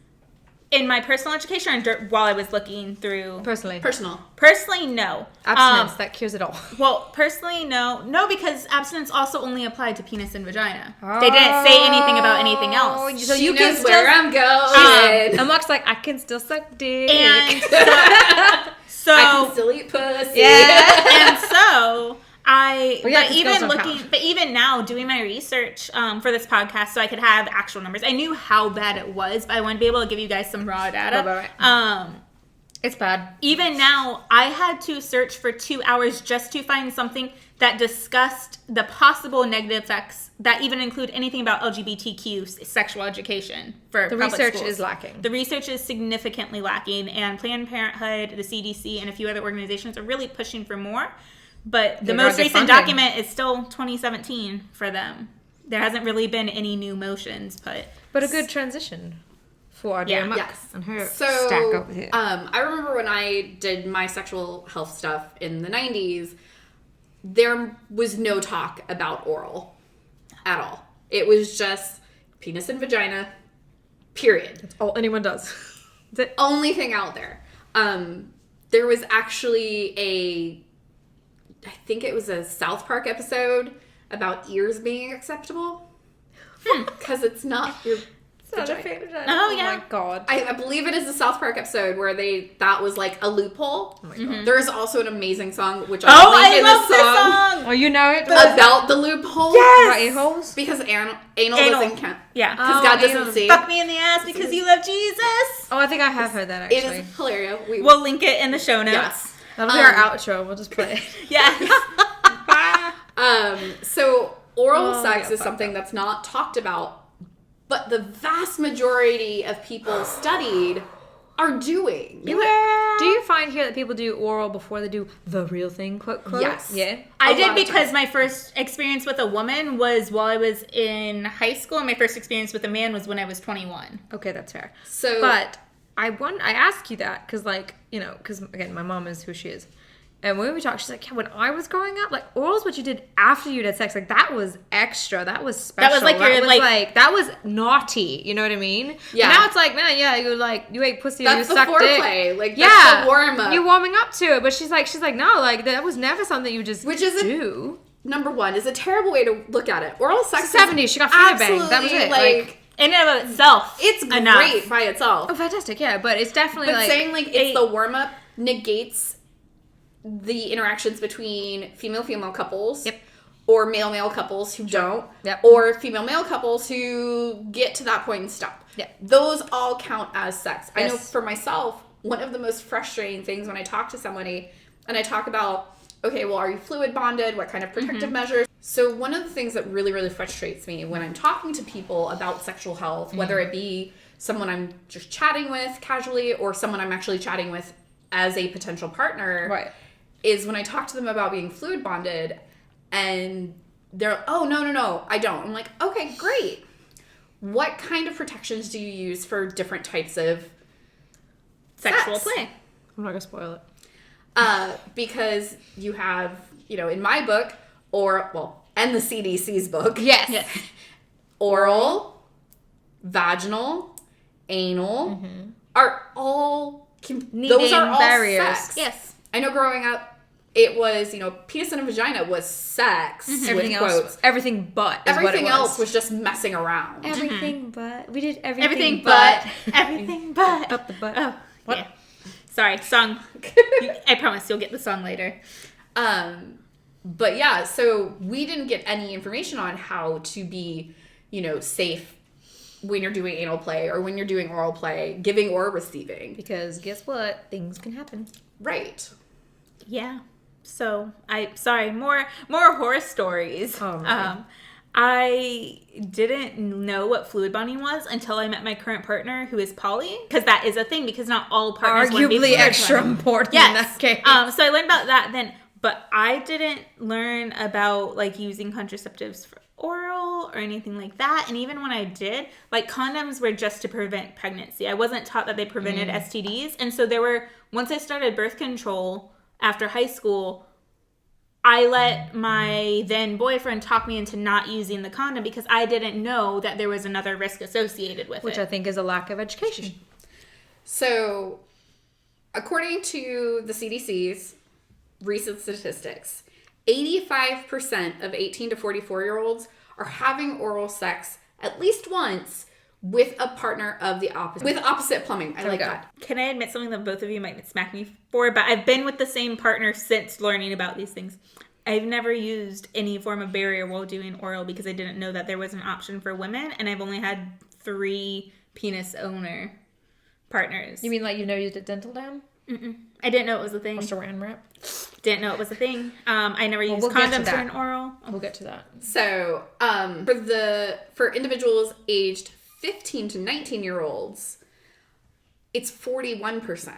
In my personal education or while I was looking through... Personally. Personally, no. Abstinence, that cures it all. Well, personally, no. No, because abstinence also only applied to penis and vagina. They didn't say anything about anything else. So She you knows can where I'm going. And Mark's like, I can still suck dick. And so I can still eat pussy. Yeah. and so I Well, yeah, but 'cause even girls don't looking count. but even now doing my research for this podcast so I could have actual numbers. I knew how bad it was, but I wanted to be able to give you guys some raw data. Right. It's bad. Even now, I had to search for 2 hours just to find something that discussed the possible negative effects that even include anything about LGBTQ sexual education for The public research schools. is lacking. The research is significantly lacking, and Planned Parenthood, the CDC, and a few other organizations are really pushing for more. But the They're most not recent defunding. document is still 2017 for them. There hasn't really been any new motions, but a good transition for our dear Yeah. Muck Yes. and her So, stack over here. I remember when I did my sexual health stuff in the 90s, there was no talk about oral at all. It was just penis and vagina, period. That's all anyone does. That's it. Only thing out there. There was actually I think it was a South Park episode about ears being acceptable. Because it's not your vagina. Oh, Oh yeah. my god. I believe it is a South Park episode where that was like a loophole. Oh my god. There is also an amazing song, which oh, I'll link I in love the this song, song. Oh, you know it? about the loophole. About a-holes? Because anal Anal. doesn't count. Yeah. Because Oh, God doesn't anal. see. Fuck me in the ass because you love Jesus. Oh, I think I have heard that It actually. is hilarious. We'll link it in the show notes. Yes. That'll be our outro. We'll just play it. Yes. So oral Oh, sex yeah, is fuck something that's not talked about, but the vast majority of people studied are doing. Do you find here that people do oral before they do the real thing, quote, quote? Yes. Yeah? I A did lot of because times. my first experience with a woman was while I was in high school, and my first experience with a man was when I was 21. Okay, that's fair. So, But I ask you that because, like, you know, because, again, my mom is who she is. And when we talk, she's like, yeah, when I was growing up, like, oral is what you did after you had sex. Like, that was extra. That was special. That was like your, like- that was naughty. You know what I mean? Yeah. Now it's like, man, yeah, you ate pussy or you that's the sucked foreplay. dick. Like, Yeah. that's the warm up. You're warming up to it. But she's like, no, like, that was never something you just Which is do. Number one is a terrible way to look at it. Oral sex It's the 70s. She got finger banged. That was it. Like, In and of itself, it's enough. great by itself. Oh, fantastic. Yeah, but it's definitely But like... saying like it's the warm up negates the interactions between female couples, Yep. or male couples who don't, Yep. or female male couples who get to that point and stop. Yep. Those all count as sex. I know Yes. for myself, one of the most frustrating things when I talk to somebody and I talk about, okay, well, are you fluid bonded? What kind of protective measures? So one of the things that really, really frustrates me when I'm talking to people about sexual health, whether it be someone I'm just chatting with casually or someone I'm actually chatting with as a potential partner, Right. is when I talk to them about being fluid bonded and they're like, oh, no, I don't. I'm like, okay, great. What kind of protections do you use for different types of Sexual sex? play. I'm not going to spoil it. Because you have, in my book, and and the CDC's book. Yes. Oral, vaginal, anal are all those are all barriers. sex. Yes. I know growing up it was, penis and a vagina was sex. Everything with else, quotes. everything but is Everything what it else was just messing around. everything but. We did Everything but. Everything but. Up the butt. Oh, What? yeah. Sorry, song. I promise you'll get the song later. But yeah, so we didn't get any information on how to be, safe when you're doing anal play or when you're doing oral play, giving or receiving. Because guess what? Things can happen. Right. Yeah. So more horror stories. Oh, right. I didn't know what fluid bonding was until I met my current partner, who is poly, because that is a thing. Because not all partners want to be Arguably fluid extra bonding. important Yes. in that case. So I learned about that then, but I didn't learn about like using contraceptives for oral or anything like that. And even when I did, like condoms were just to prevent pregnancy. I wasn't taught that they prevented STDs. And so once I started birth control after high school, I let my then boyfriend talk me into not using the condom because I didn't know that there was another risk associated with it. Which I think is a lack of education. So, according to the CDC's recent statistics, 85% of 18 to 44-year-olds are having oral sex at least once with a partner of the opposite. With opposite plumbing. I like that. Can I admit something that both of you might smack me for? But I've been with the same partner since learning about these things. I've never used any form of barrier while doing oral because I didn't know that there was an option for women. And I've only had 3 penis owner partners. You mean like you've never used a dental dam? Mm-mm. I didn't know it was a thing. Or saran wrap? Didn't know it was a thing. I never used we'll get to condoms for that. an oral. We'll get to that. So, for individuals aged 15 to 19-year-olds, it's 41%.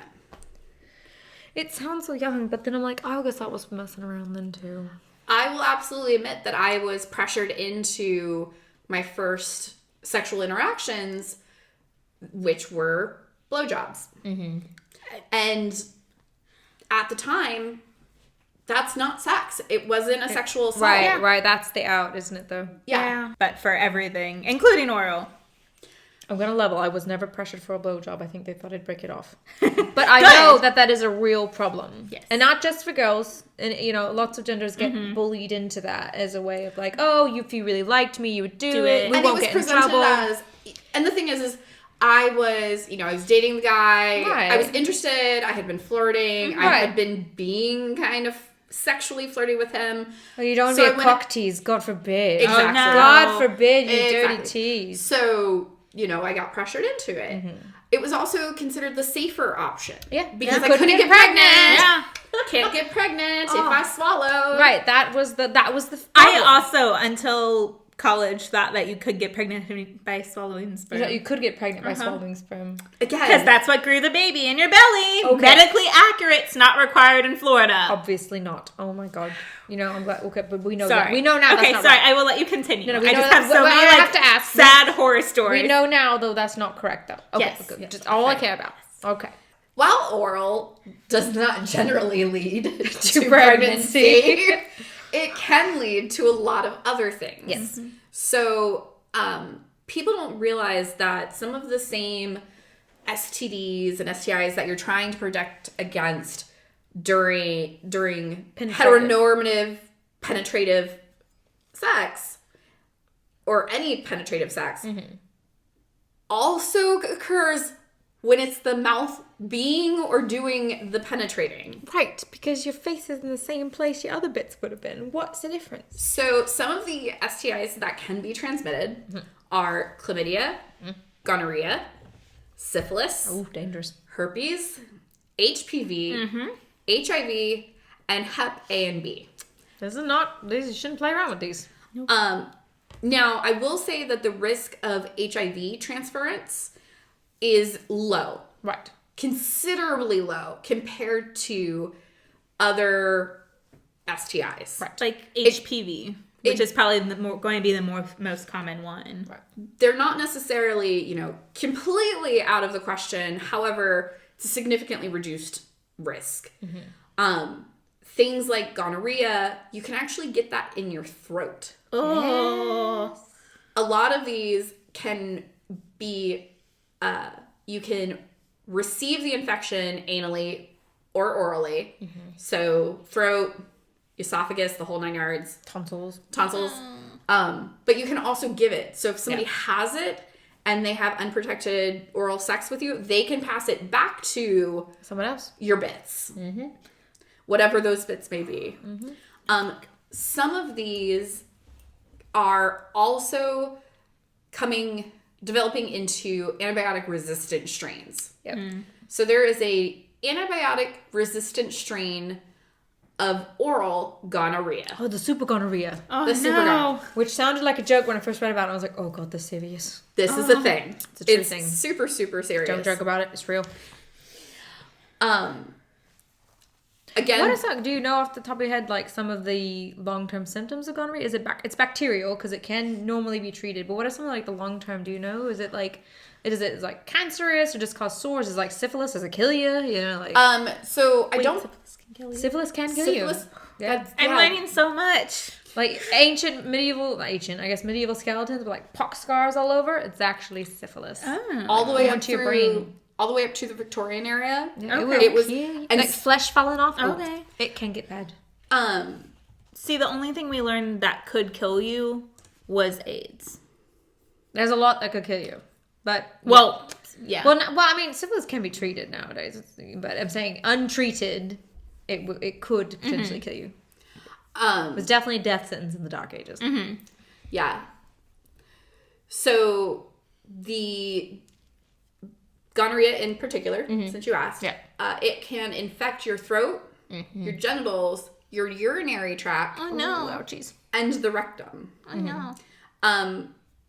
It sounds so young, but then I'm like, I guess I was messing around then too. I will absolutely admit that I was pressured into my first sexual interactions, which were blowjobs. Mm-hmm. And at the time, that's not sex. It wasn't a sexual assault. Right, right. That's the out, isn't it, though? Yeah. But for everything, including oral. I'm going to level. I was never pressured for a blowjob. I think they thought I'd break it off. But I know that is a real problem. Yes. And not just for girls. And, lots of genders get bullied into that as a way of like, oh, if you really liked me, you would do it. We and won't it was get in presented trouble. as, and the thing is I was, I was dating the guy. Right. I was interested. I had been flirting. I Right. had been being kind of sexually flirty with him. Oh, you don't So be a cock tease. God forbid. Exactly. Oh, no. God forbid you Exactly. dirty tease. So, I got pressured into it. It was also considered the safer option. Yeah. Because You I couldn't get pregnant. Yeah. Can't get pregnant if I swallow. Right. That was the I also, until college, thought that you could get pregnant by swallowing sperm. You could get pregnant by swallowing sperm. Again. Because that's what grew the baby in your belly. Okay. Medically accurate. It's not required in Florida. Obviously not. Oh my god. I'm glad. Okay, but we know Sorry. that. We know now. Okay, that's not sorry. right. I will let you continue. No, we I know just that- have so well, many I have to ask. sad horror stories. We know now, though, that's not correct, though. Okay, Yes. good. Yes. Just all I care about. Okay. While oral does not generally lead to pregnancy. it can lead to a lot of other things. Yes. So, people don't realize that some of the same STDs and STIs that you're trying to protect against during heteronormative penetrative sex or any penetrative sex also occurs when it's the mouth being or doing the penetrating. Right, because your face is in the same place your other bits would have been. What's the difference? So some of the STIs that can be transmitted are chlamydia, gonorrhea, syphilis, Oh, dangerous. herpes, HPV, HIV, and Hep A and B. You shouldn't play around with these. Now, I will say that the risk of HIV transference is low. Right. Considerably low compared to other STIs. Right. Like HPV, which is probably going to be the most common one. Right. They're not necessarily, completely out of the question. However, it's a significantly reduced risk. things like gonorrhea, you can actually get that in your throat. Oh. A lot of these can be, you can receive the infection anally or orally. So throat, esophagus, the whole 9 yards. Tonsils. But you can also give it. So if somebody has it and they have unprotected oral sex with you, they can pass it back to someone else. Your bits. Whatever those bits may be. Some of these are also developing into antibiotic resistant strains. So there is a antibiotic resistant strain of oral gonorrhea. Oh, the super gonorrhea. Oh, The super gonorrhea. Which sounded like a joke when I first read about it. I was like, oh god, this is serious. This is a thing. It's a true thing. Super, super serious. Don't joke about it. It's real. Again, What is that? Do you know off the top of your head, like, some of the long-term symptoms of gonorrhea? Is it it's bacterial because it can normally be treated, but what are some of, like, the long-term? Do you know? Is it like cancerous or just cause sores? Is it like syphilis? Does it kill you? You know, like. So I don't. Syphilis can kill you. Yeah. I'm learning so much. Like medieval skeletons with like pox scars all over. It's actually syphilis. All the way up to your brain. All the way up to the Victorian era. Yeah, Okay. it was and like flesh falling off. Okay. It can get bad. See, the only thing we learned that could kill you was AIDS. There's a lot that could kill you, but Yeah. Well, I mean, syphilis can be treated nowadays, but I'm saying untreated, it could potentially kill you. It was definitely a death sentence in the Dark Ages. Yeah. So the gonorrhea in particular, since you asked, it can infect your throat, your genitals, your urinary tract. Oh no! Ouchies. And the rectum. Oh no!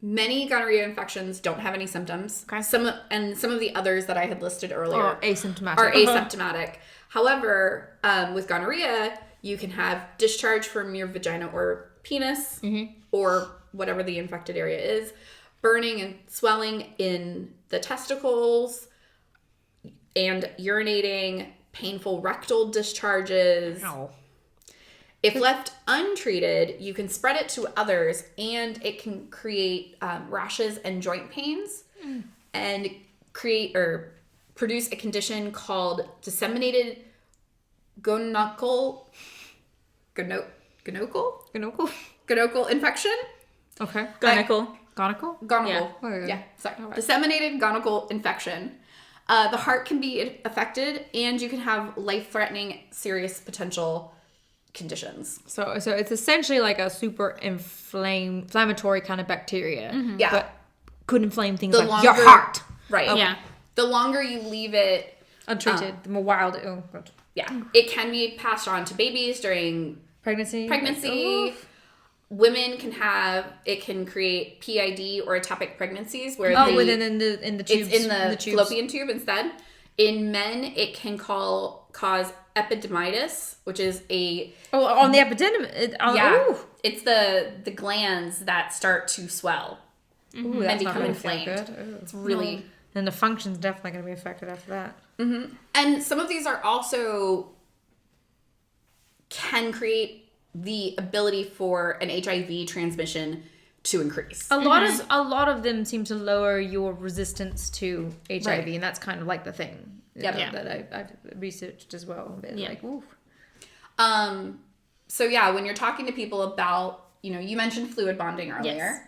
Many gonorrhea infections don't have any symptoms. Okay. Some of the others that I had listed earlier Or asymptomatic. are asymptomatic. However, with gonorrhea, you can have discharge from your vagina or penis, or whatever the infected area is, burning and swelling in the testicles, and urinating, painful rectal discharges. Ow. If left untreated, you can spread it to others, and it can create rashes and joint pains, and create or produce a condition called disseminated gonocole infection. Okay. Gonical. Gonocle? Yeah, sorry. All right. Disseminated gonocole infection. The heart can be affected, and you can have life-threatening, serious potential conditions. So it's essentially like a super inflammatory kind of bacteria. Yeah. But could inflame things The like your longer- heart. Right. Yeah. The longer you leave it Untreated. The more wild. Oh, God. yeah, it can be passed on to babies during Pregnancy. pregnancy. Women can create PID or ectopic pregnancies where within in the tubes. it's in the tubes. fallopian tube instead. In men, it can cause epididymitis, which is on the epididymis. It's the glands that start to swell Ooh, and that's not become gonna feel inflamed. good. Ooh. It's really And the function's definitely going to be affected after that. And some of these are also can create the ability for an HIV transmission to increase. A lot of them seem to lower your resistance to HIV, Right. and that's kind of like the thing that I've researched as well. Like, ooh. So yeah, when you're talking to people about, you mentioned fluid bonding earlier. Yes.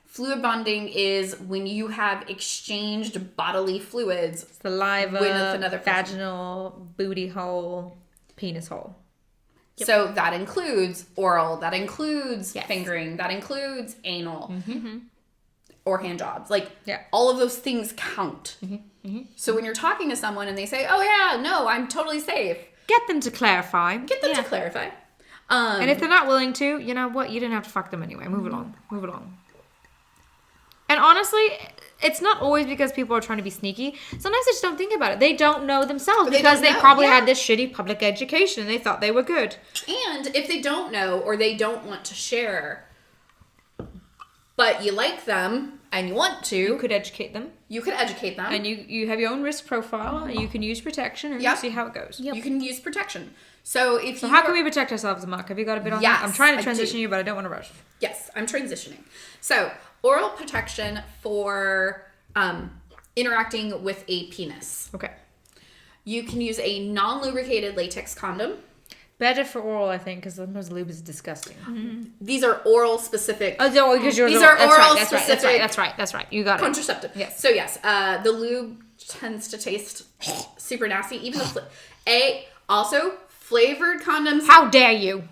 Fluid bonding is when you have exchanged bodily fluids. Saliva, with another person. vaginal, booty hole, penis hole. Yep. So that includes oral, that includes fingering, that includes anal, or hand jobs. Like, all of those things count. So when you're talking to someone and they say, oh yeah, no, I'm totally safe. Get them to clarify. Get them to clarify. And if they're not willing to, you know what? You didn't have to fuck them anyway. Move along. And honestly, it's not always because people are trying to be sneaky. Sometimes they just don't think about it. They don't know themselves because they probably had this shitty public education and they thought they were good. And if they don't know or they don't want to share, but you like them and you want to, You could educate them. And you have your own risk profile, and you can use protection and see how it goes. You can use protection. So how can we protect ourselves, Mark? Have you got a bit on that? I'm trying to transition you, but I don't want to rush. Yes, I'm transitioning. So oral protection for interacting with a penis. Okay. You can use a non-lubricated latex condom. Better for oral, I think, because sometimes lube is disgusting. Mm-hmm. These are oral specific. Oh, because these are oral right, specific. That's right. You got it. Contraceptive. Yes. So yes, the lube tends to taste super nasty. Even also flavored condoms. How dare you?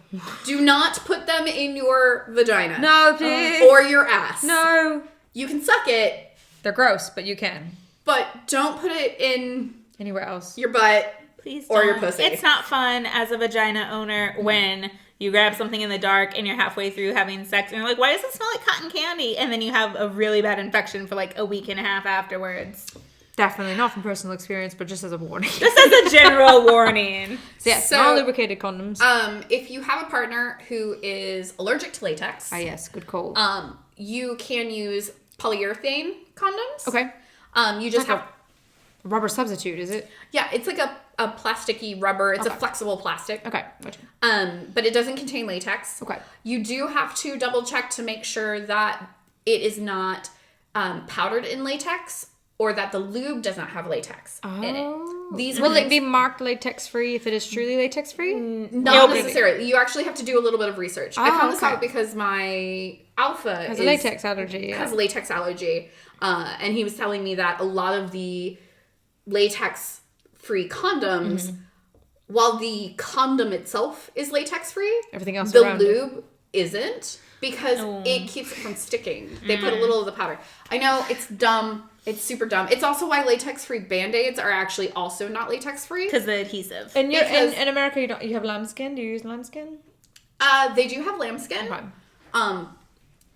Do not put them in your vagina. No, please. Or your ass. No. You can suck it. They're gross, but you can. But don't put it in anywhere else. Your butt. Please or don't. your pussy. It's not fun as a vagina owner when you grab something in the dark and you're halfway through having sex and you're like, why does it smell like cotton candy? And then you have a really bad infection for like a week and a half afterwards. Definitely not from personal experience, but just as a warning. Just as a general warning. Yes, non-lubricated condoms. If you have a partner who is allergic to latex. Yes, good call. You can use polyurethane condoms. Okay. You just have a rubber substitute, is it? Yeah, it's like a plasticky rubber. It's a flexible plastic. Okay. Gotcha. But it doesn't contain latex. Okay. You do have to double check to make sure that it is not powdered in latex or that the lube does not have latex in it. Will it be marked latex free if it is truly latex free? Not necessarily. You actually have to do a little bit of research. I found this out because my alpha has a latex allergy. Has a latex allergy. And he was telling me that a lot of the latex free condoms, while the condom itself is latex free, everything else the around lube isn't, because it keeps it from sticking. They put a little of the powder. I know it's dumb. It's super dumb. It's also why latex free Band-Aids are actually also not latex free, because the adhesive. And in America, you have lambskin. Do you use lambskin? They do have lambskin. Okay.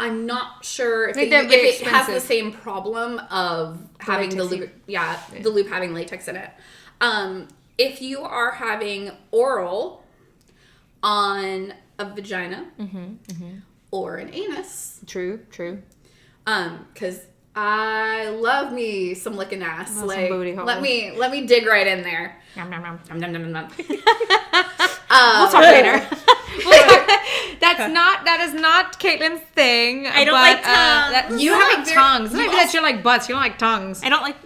I'm not sure if it has the same problem of having the lube. Yeah, the lube having latex in it. If you are having oral on a vagina or an anus. True. Because I love me some licking ass. Some booty hole. Let me dig right in there. Yum, yum, yum. Nom, nom, nom, nom. We'll talk later. That is not Kaitlyn's thing. I don't like tongues. You have tongues. Maybe that you like butts. You don't like tongues. I don't like.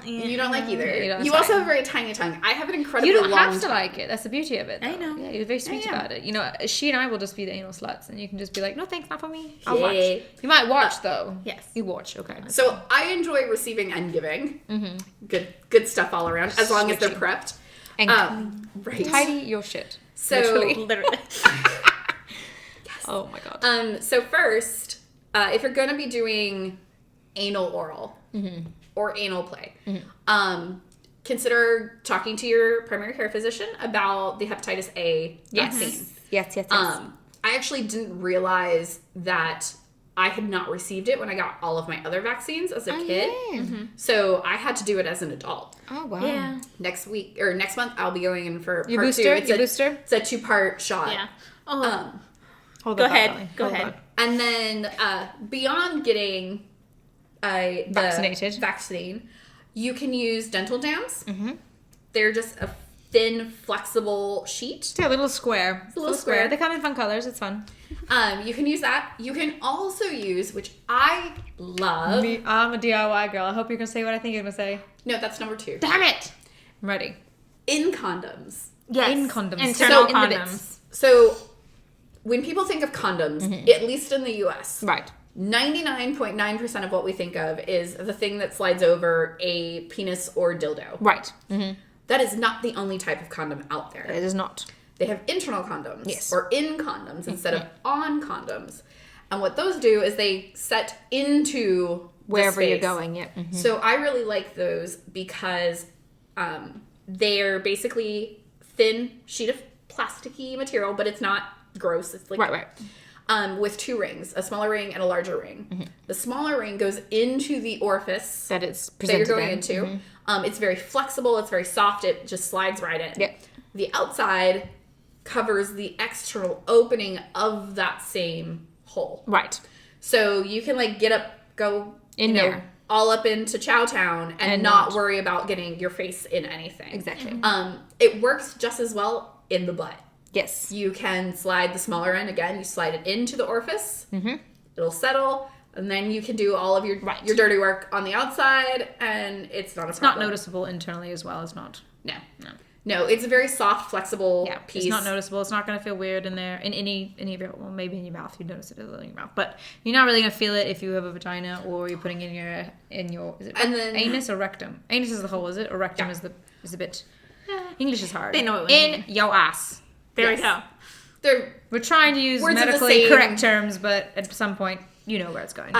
You don't like either. You fine. also have a very tiny tongue. I have an incredibly long tongue. You don't have to like it. That's the beauty of it, though. I know. Yeah, you're very sweet about it. You know, she and I will just be the anal sluts, and you can just be like, no thanks, not for me. I'll watch. You might watch, though. Yes. You watch, okay. So I enjoy receiving and giving. Good stuff all around, as long as they're prepped. And right. Tidy your shit. So literally. Yes. Oh my god. So first, if you're gonna be doing anal oral or anal play, consider talking to your primary care physician about the hepatitis A vaccine. Yes. I actually didn't realize that I had not received it when I got all of my other vaccines as a kid. So I had to do it as an adult. Oh wow. Yeah. Next month I'll be going in for your part booster? 2. It's a 2-part shot. Yeah. Hold Go up, ahead. Ellie. Go Hold ahead. on. And then beyond getting the vaccine, you can use dental dams. They're just a thin, flexible sheet. Yeah, a little square. It's a little square. They come in fun colors. It's fun. You can use that. You can also use, which I love. I'm a DIY girl. I hope you're going to say what I think you're going to say. No, that's number 2. Damn it! I'm ready. In condoms. Yes. In condoms. Internal So, condoms. So, when people think of condoms, at least in the US, Right. 99.9% of what we think of is the thing that slides over a penis or dildo. Right. That is not the only type of condom out there. It is not. They have internal condoms. Yes. Or in condoms instead of on condoms. And what those do is they set into Wherever the you're space. going, yeah. So I really like those because they're basically thin sheet of plasticky material, but it's not gross. It's like Right. with 2 rings, a smaller ring and a larger ring. The smaller ring goes into the orifice That it's that presented you're going in. into. It's very flexible. It's very soft. It just slides right in. Yeah. The outside covers the external opening of that same hole. Right. So you can like go in there. All up into Chowtown and not worry about getting your face in anything. Exactly. It works just as well in the butt. Yes. You can slide the smaller end again. You slide it into the orifice. Mm-hmm. It'll settle, and then you can do all of your dirty work on the outside, and it's not a problem. It's not noticeable internally as well. It's not. No, it's a very soft, flexible piece. It's not noticeable. It's not going to feel weird in there. In any of your, well, maybe in your mouth. You notice it a little in your mouth. But you're not really going to feel it if you have a vagina or you're putting in your is it anus or rectum? Anus is the hole, is it? Or rectum is a bit... English is hard. They know what we mean. In your ass. There we go. We're trying to use medically correct terms, but at some point, you know where it's going.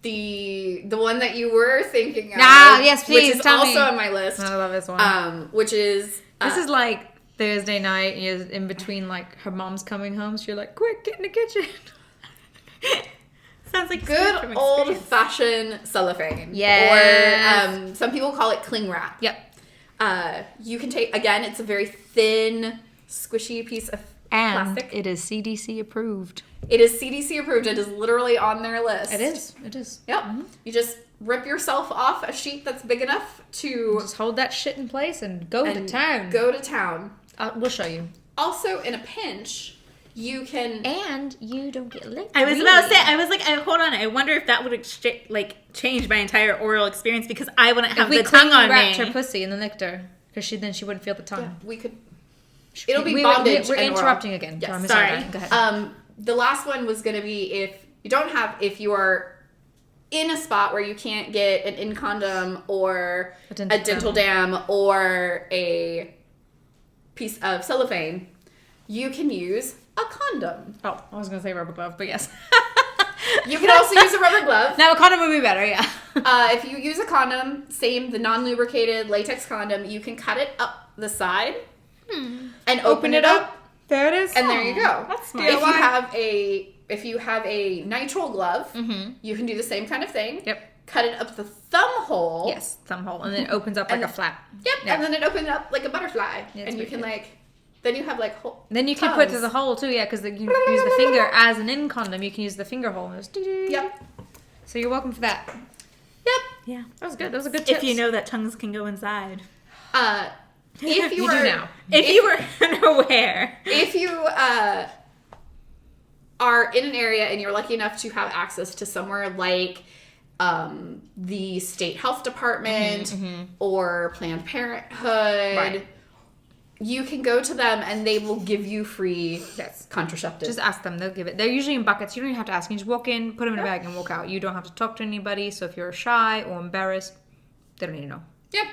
The one that you were thinking of, yes, please, which is also on my list. I love this one. Which is this is like Thursday night, and you're in between like her mom's coming home, so you're like, quick, get in the kitchen. Sounds like good old fashioned cellophane. Yeah. Or some people call it cling wrap. Yep. You can take, again, it's a very thin, squishy piece of plastic. It is CDC approved. It is CDC approved. It is literally on their list. It is. Yep. Mm-hmm. You just rip yourself off a sheet that's big enough to... Just hold that shit in place and go to town. Go to town. We'll show you. Also, in a pinch, you can... And you don't get licked. I was about to say, I was like, hold on. I wonder if that would change my entire oral experience because I wouldn't have the tongue on me. If we wrapped her pussy and then licked her, because then she wouldn't feel the tongue. Yeah, we could... It'll be bondage. We're interrupting again. Yes. Sorry. Go ahead. The last one was going to be if you are in a spot where you can't get an in condom or a dental dam or a piece of cellophane, you can use a condom. Oh, I was going to say rubber glove, but yes. You can also use a rubber glove. Now, a condom would be better, yeah. If you use a condom, the non-lubricated latex condom, you can cut it up the side and open it up. There it is. And there you go. That's smart. If you have a nitrile glove, you can do the same kind of thing. Yep. Cut it up the thumb hole. Yes, thumb hole. And then it opens up like a flap. Yep. Yeah. And then it opens up like a butterfly. Yeah, and you can then you have Then you can put it to the hole too, yeah, because you use the finger as an in condom. You can use the finger hole. Yep. So you're welcome for that. Yep. Yeah. That was good. Those are good tips. If you know that tongues can go inside. If you do now. If you were unaware. If you are in an area and you're lucky enough to have access to somewhere like the state health department or Planned Parenthood, you can go to them and they will give you free contraceptive. Just ask them. They'll give it. They're usually in buckets. You don't even have to ask. You just walk in, put them in a bag, and walk out. You don't have to talk to anybody. So if you're shy or embarrassed, they don't need to know. Yep.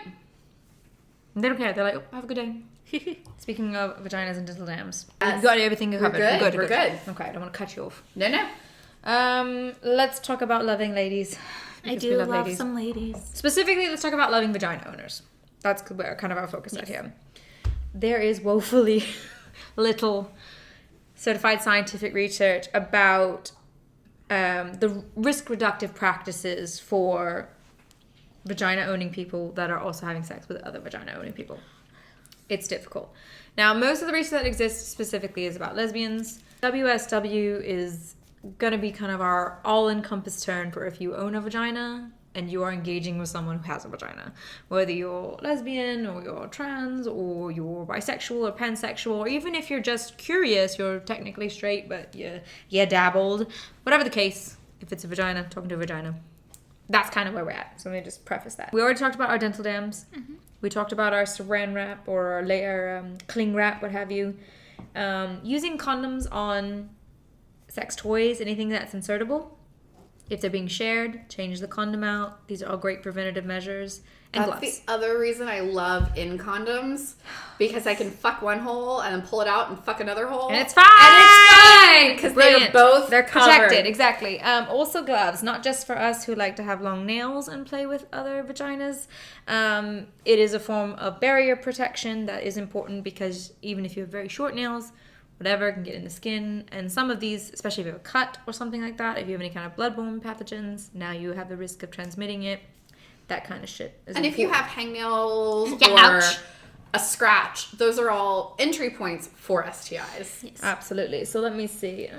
They don't care. They're like, oh, have a good day. Speaking of vaginas and dental dams, Yes. we've got everything covered. We're good. Okay, I don't want to cut you off. No. Let's talk about loving ladies. I do love some ladies. Specifically, let's talk about loving vagina owners. That's where kind of our focus is here. There is woefully little certified scientific research about the risk reductive practices for vagina owning people that are also having sex with other vagina owning people. It's difficult. Now, most of the research that exists specifically is about lesbians. WSW is going to be kind of our all-encompassed term for if you own a vagina and you are engaging with someone who has a vagina. Whether you're lesbian or you're trans or you're bisexual or pansexual, or even if you're just curious, you're technically straight, but you dabbled. Whatever the case, if it's a vagina, talking to a vagina. That's kind of where we're at. So let me just preface that. We already talked about our dental dams. We talked about our saran wrap or our cling wrap, what have you. Using condoms on sex toys, anything that's insertable. If they're being shared, change the condom out. These are all great preventative measures. And That's gloves. the other reason I love in condoms, because I can fuck one hole and then pull it out and fuck another hole. And it's fine! Because they're protected, covered. exactly. Also gloves, not just for us who like to have long nails and play with other vaginas. It is a form of barrier protection that is important because even if you have very short nails, whatever can get in the skin. And some of these, especially if you have a cut or something like that, if you have any kind of bloodborne pathogens, now you have the risk of transmitting it. That kind of shit is And important. if you have hangnails or ouch. a scratch, those are all entry points for STIs. Yes. Absolutely. So let me see.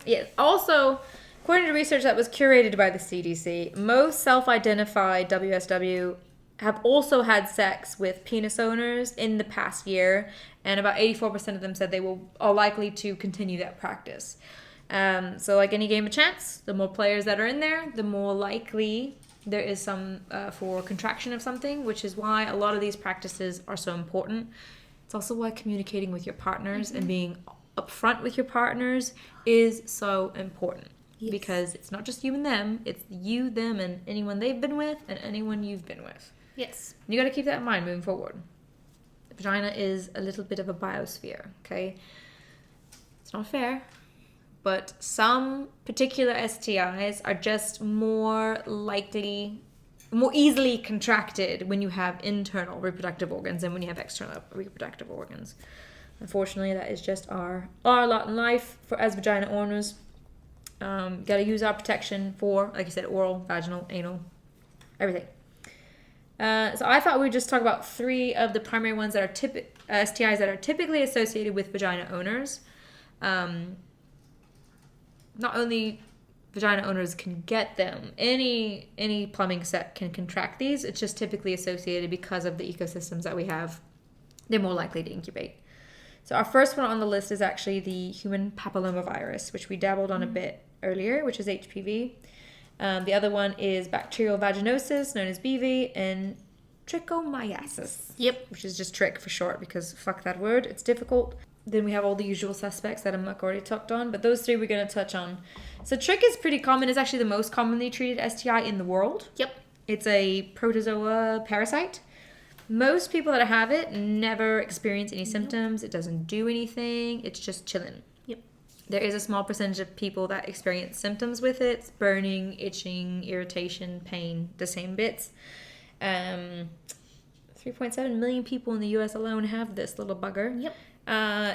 Yeah. Also, according to research that was curated by the CDC, most self-identified WSW have also had sex with penis owners in the past year, and about 84% of them said they are likely to continue that practice. So like any game of chance, the more players that are in there, the more likely there is some for contraction of something, which is why a lot of these practices are so important. It's also why communicating with your partners and being upfront with your partners is so important. Yes. Because it's not just you and them, it's you, them, and anyone they've been with and anyone you've been with. Yes. You got to keep that in mind moving forward. The vagina is a little bit of a biosphere, okay? It's not fair, but some particular STIs are just more easily contracted when you have internal reproductive organs than when you have external reproductive organs. Unfortunately, that is just our lot in life as vagina owners. Got to use our protection for, like I said, oral, vaginal, anal, everything. So I thought we'd just talk about 3 of the primary ones that are STIs that are typically associated with vagina owners. Not only vagina owners can get them, any plumbing set can contract these. It's just typically associated because of the ecosystems that we have. They're more likely to incubate. So our first one on the list is actually the human papillomavirus, which we dabbled on a bit earlier, which is HPV. The other one is bacterial vaginosis, known as BV, and trichomoniasis. Yep. Which is just trick for short, because fuck that word, it's difficult. Then we have all the usual suspects that aemok already talked on, but those 3 we're going to touch on. So trick is pretty common. It's actually the most commonly treated STI in the world. Yep. It's a protozoa parasite. Most people that have it never experience any symptoms. It doesn't do anything. It's just chilling. Yep. There is a small percentage of people that experience symptoms with it. It's burning, itching, irritation, pain, the same bits. 3.7 million people in the US alone have this little bugger. Yep.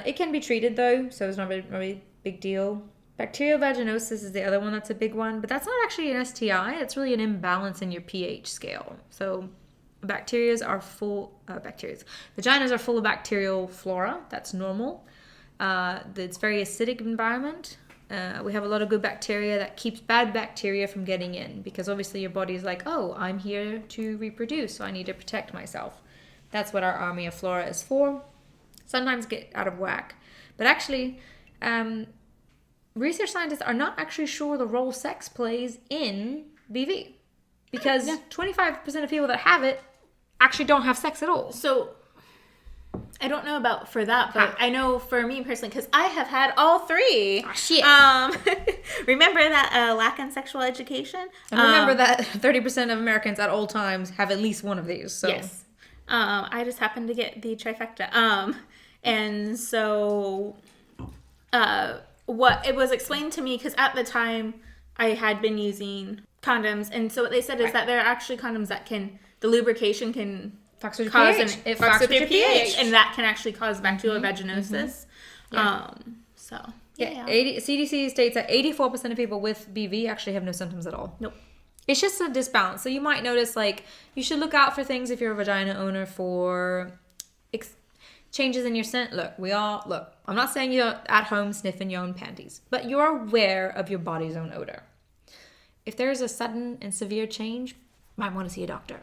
It can be treated though, so it's not really a big deal. Bacterial vaginosis is the other one that's a big one, but that's not actually an STI. It's really an imbalance in your pH scale. So vaginas are full of bacterial flora. That's normal. It's very acidic environment. We have a lot of good bacteria that keeps bad bacteria from getting in, because obviously your body is like, oh, I'm here to reproduce, so I need to protect myself. That's what our army of flora is for. Sometimes get out of whack. But actually, research scientists are not actually sure the role sex plays in BV. Because 25% of people that have it actually don't have sex at all. So, I don't know about for that, but I know for me personally, because I have had all 3. Oh, shit. Remember that lack in sexual education? And remember that 30% of Americans at all times have at least one of these. So. Yes. I just happened to get the trifecta. And so what it was explained to me, because at the time I had been using condoms, and so what they said is that there are actually condoms that the lubrication can fucks with cause your pH. it fucks with your pH, and that can actually cause bacterial vaginosis. Yeah. Yeah. CDC states that 84% of people with BV actually have no symptoms at all. Nope. It's just a disbalance. So you might notice, like, you should look out for things if you're a vagina owner for changes in your scent. Look, I'm not saying you're at home sniffing your own panties, but you're aware of your body's own odor. If there's a sudden and severe change, might want to see a doctor.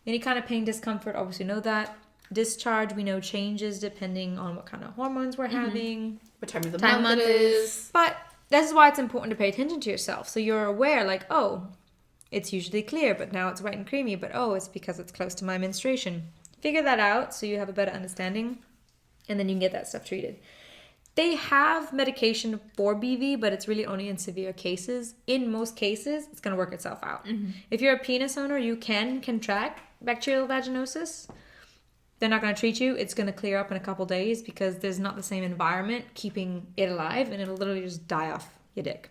Any kind of pain, discomfort, obviously know that. Discharge, we know changes depending on what kind of hormones we're having. What time of the month it is. But this is why it's important to pay attention to yourself. So you're aware, like, oh, it's usually clear, but now it's wet and creamy. But oh, it's because it's close to my menstruation. Figure that out so you have a better understanding, and then you can get that stuff treated. They have medication for BV, but it's really only in severe cases. In most cases, it's going to work itself out. Mm-hmm. If you're a penis owner, you can contract bacterial vaginosis. They're not going to treat you. It's going to clear up in a couple days because there's not the same environment keeping it alive, and it'll literally just die off your dick.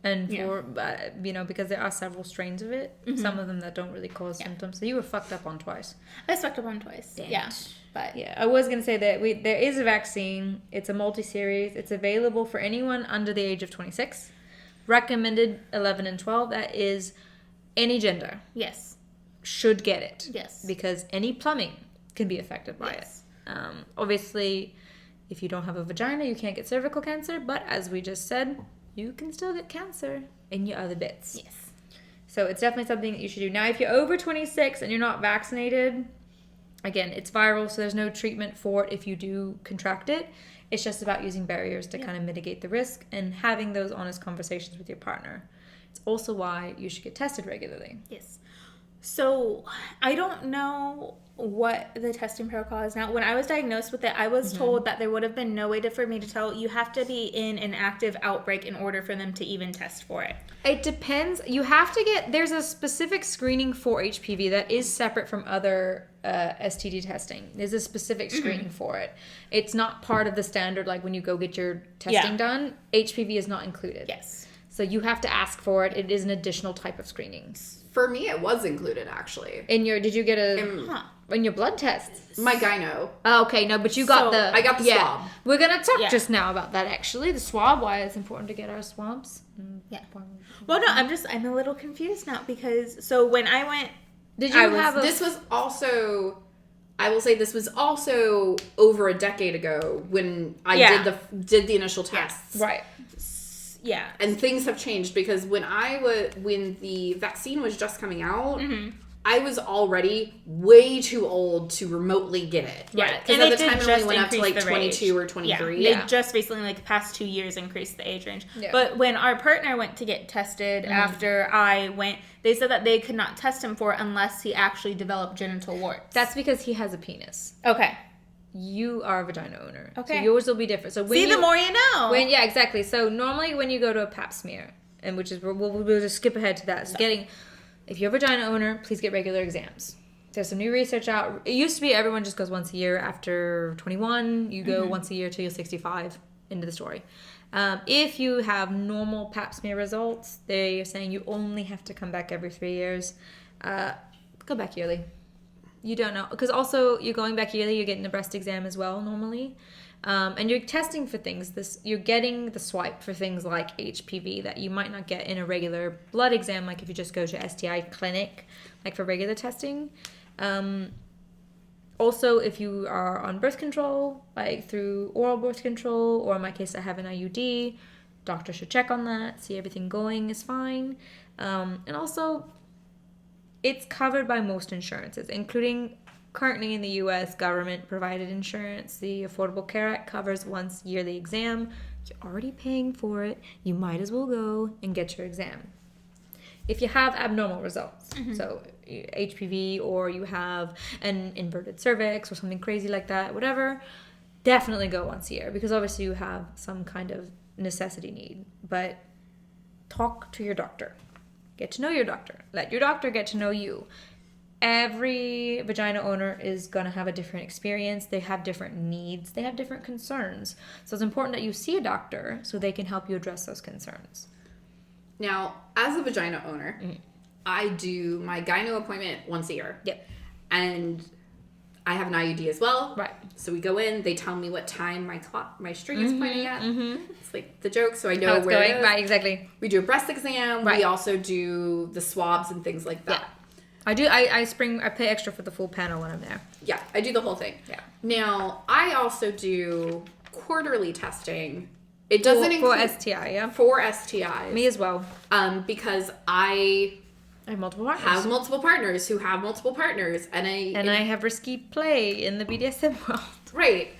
And for, because there are several strains of it, some of them that don't really cause symptoms. So you were fucked up on twice. I was fucked up on twice. Damn Yeah. it. But Yeah, I was going to say that there is a vaccine. It's a multi-series. It's available for anyone under the age of 26. Recommended 11 and 12. That is any gender. Yes. Should get it. Yes. Because any plumbing can be affected by it. Obviously, if you don't have a vagina, you can't get cervical cancer. But as we just said, you can still get cancer in your other bits. Yes. So it's definitely something that you should do. Now, if you're over 26 and you're not vaccinated, again, it's viral, so there's no treatment for it if you do contract it. It's just about using barriers to kind of mitigate the risk and having those honest conversations with your partner. It's also why you should get tested regularly. Yes. So I don't know what the testing protocol is now. When I was diagnosed with it, I was told that there would have been no way for me to tell. You have to be in an active outbreak in order for them to even test for it. It depends. You have to there's a specific screening for HPV that is separate from other STD testing. There's a specific screening for it. It's not part of the standard, like when you go get your testing done. HPV is not included. Yes. So you have to ask for it. It is an additional type of screening. For me, it was included, actually. Did you get in your blood tests? My gyno. Oh, okay, no, but you got I got the swab. We're going to talk just now about that, actually. The swab, why it's important to get our swabs. Yeah. Well, no, I'm a little confused now because, so when I went, this was also, I will say this was also over a decade ago when I did the initial tests. Right. Yeah. And things have changed because when the vaccine was just coming out, I was already way too old to remotely get it. Yeah. Because at the time it only went up to like 22 or 23. Yeah. They just recently, like the past 2 years, increased the age range. Yeah. But when our partner went to get tested after I went, they said that they could not test him for it unless he actually developed genital warts. That's because he has a penis. Okay. You are a vagina owner. Okay. So yours will be different. So the more you know. Yeah, exactly. So normally when you go to a pap smear, and which is we'll just skip ahead to that. So if you're a vagina owner, please get regular exams. There's some new research out. It used to be everyone just goes once a year after 21. You go once a year till you're 65. End of the story. If you have normal pap smear results, they're saying you only have to come back every 3 years. Go back yearly. You don't know. Because also, you're going back yearly, you're getting a breast exam as well, normally. And you're testing for things. You're getting the swipe for things like HPV that you might not get in a regular blood exam, like if you just go to STI clinic, like for regular testing. Also, if you are on birth control, like through oral birth control, or in my case, I have an IUD, doctor should check on that, see everything going is fine. And also, it's covered by most insurances, including currently in the U.S. government-provided insurance. The Affordable Care Act covers once yearly exam. You're already paying for it. You might as well go and get your exam. If you have abnormal results, so HPV or you have an inverted cervix or something crazy like that, whatever, definitely go once a year because obviously you have some kind of necessity need. But talk to your doctor. Get to know your doctor. Let your doctor get to know you. Every vagina owner is going to have a different experience. They have different needs. They have different concerns. So it's important that you see a doctor so they can help you address those concerns. Now, as a vagina owner, I do my gyno appointment once a year. Yep. And I have an IUD as well. Right. So we go in, they tell me what time my string is pointing at. It's like the joke, so I know it's where going. it is. Right, exactly. We do a breast exam. Right. We also do the swabs and things like that. Yeah. I pay extra for the full panel when I'm there. Yeah, I do the whole thing. Yeah. Now, I also do quarterly testing. It doesn't include... For STI, yeah? For STIs. Me as well. Because I have multiple partners. Have multiple partners who have multiple partners. And I have risky play in the BDSM world. Right.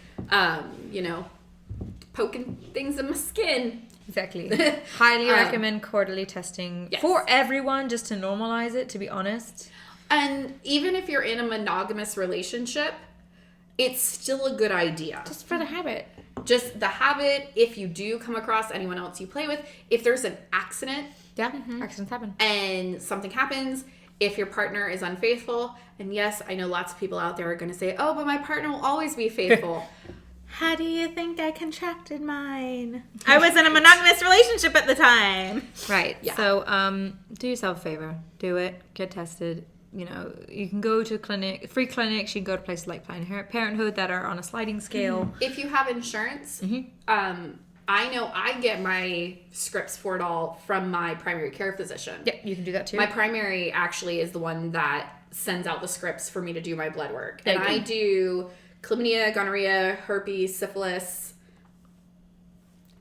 Poking things in my skin. Exactly. Highly recommend quarterly testing for everyone, just to normalize it, to be honest. And even if you're in a monogamous relationship, it's still a good idea. Just for the habit. Just the habit, if you do come across anyone else you play with, if there's an accident. Yeah, accidents happen. And something happens, if your partner is unfaithful, and yes, I know lots of people out there are going to say, oh, but my partner will always be faithful. How do you think I contracted mine? I was in a monogamous relationship at the time. Right. Yeah. So, do yourself a favor. Do it. Get tested. You know, you can go to free clinics. You can go to places like Planned Parenthood that are on a sliding scale. If you have insurance, I know I get my scripts for it all from my primary care physician. Yeah, you can do that too. My primary actually is the one that sends out the scripts for me to do my blood work. And I do chlamydia, gonorrhea, herpes, syphilis,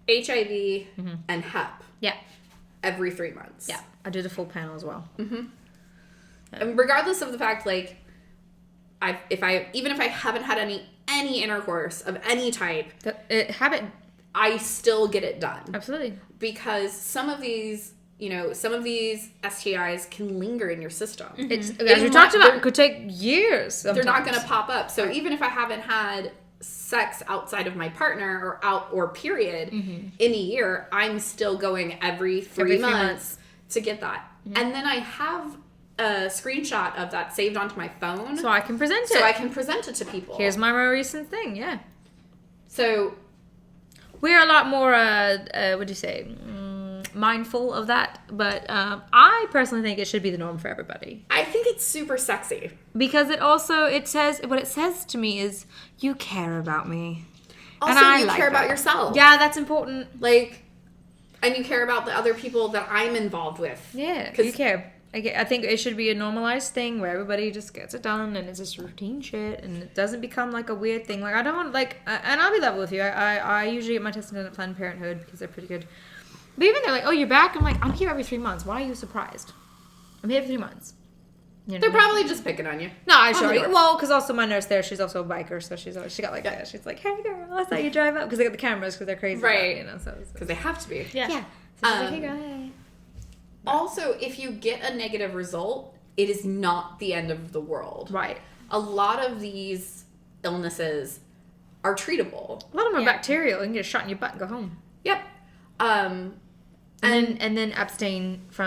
HIV, and Hep. Yeah. Every 3 months. Yeah. I do the full panel as well. Mm-hmm. And regardless of the fact, like, even if I haven't had any intercourse of any type, I still get it done. Absolutely. Because some of these STIs can linger in your system. It's, as we talked about, it could take years. Sometimes. They're not going to pop up. So even if I haven't had sex outside of my partner or period in a year, I'm still going every three months to get that. And then I have a screenshot of that saved onto my phone. So I can present it. So I can present it to people. Here's my more recent thing, yeah. So we're a lot more, what do you say, mindful of that. But I personally think it should be the norm for everybody. I think it's super sexy. Because what it says to me is, you care about me. Also, and you care about yourself. Yeah, that's important. Like, and you care about the other people that I'm involved with. Yeah, you care. I think it should be a normalized thing where everybody just gets it done and it's just routine shit and it doesn't become like a weird thing. Like, I don't want, like, and I'll be level with you. I usually get my testing done at Planned Parenthood because they're pretty good. But even they're like, oh, you're back? I'm like, I'm here every 3 months. Why are you surprised? I'm here every 3 months. You know They're probably just picking on you. No, I sure. Well, because also my nurse there, she's also a biker, so she got like that. She's like, hey girl, I saw you drive up because they got the cameras because they're crazy, right? You know, so because they have to be. Yeah. So she's like, hey girl, hey. Also, if you get a negative result, it is not the end of the world. Right. A lot of these illnesses are treatable. A lot of them are bacterial. You can get a shot in your butt and go home. Yep. And then abstain for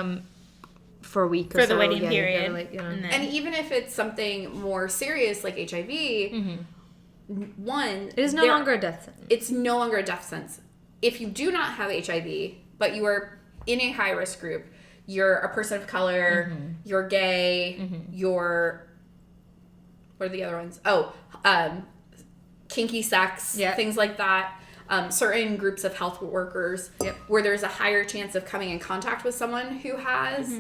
a week or so. For the waiting period. And even if it's something more serious like HIV, it is no longer a death sentence. It's no longer a death sentence. If you do not have HIV, but you are in a high risk group, you're a person of color, you're gay, you're, what are the other ones? Kinky sex, things like that. Certain groups of health workers where there's a higher chance of coming in contact with someone who has,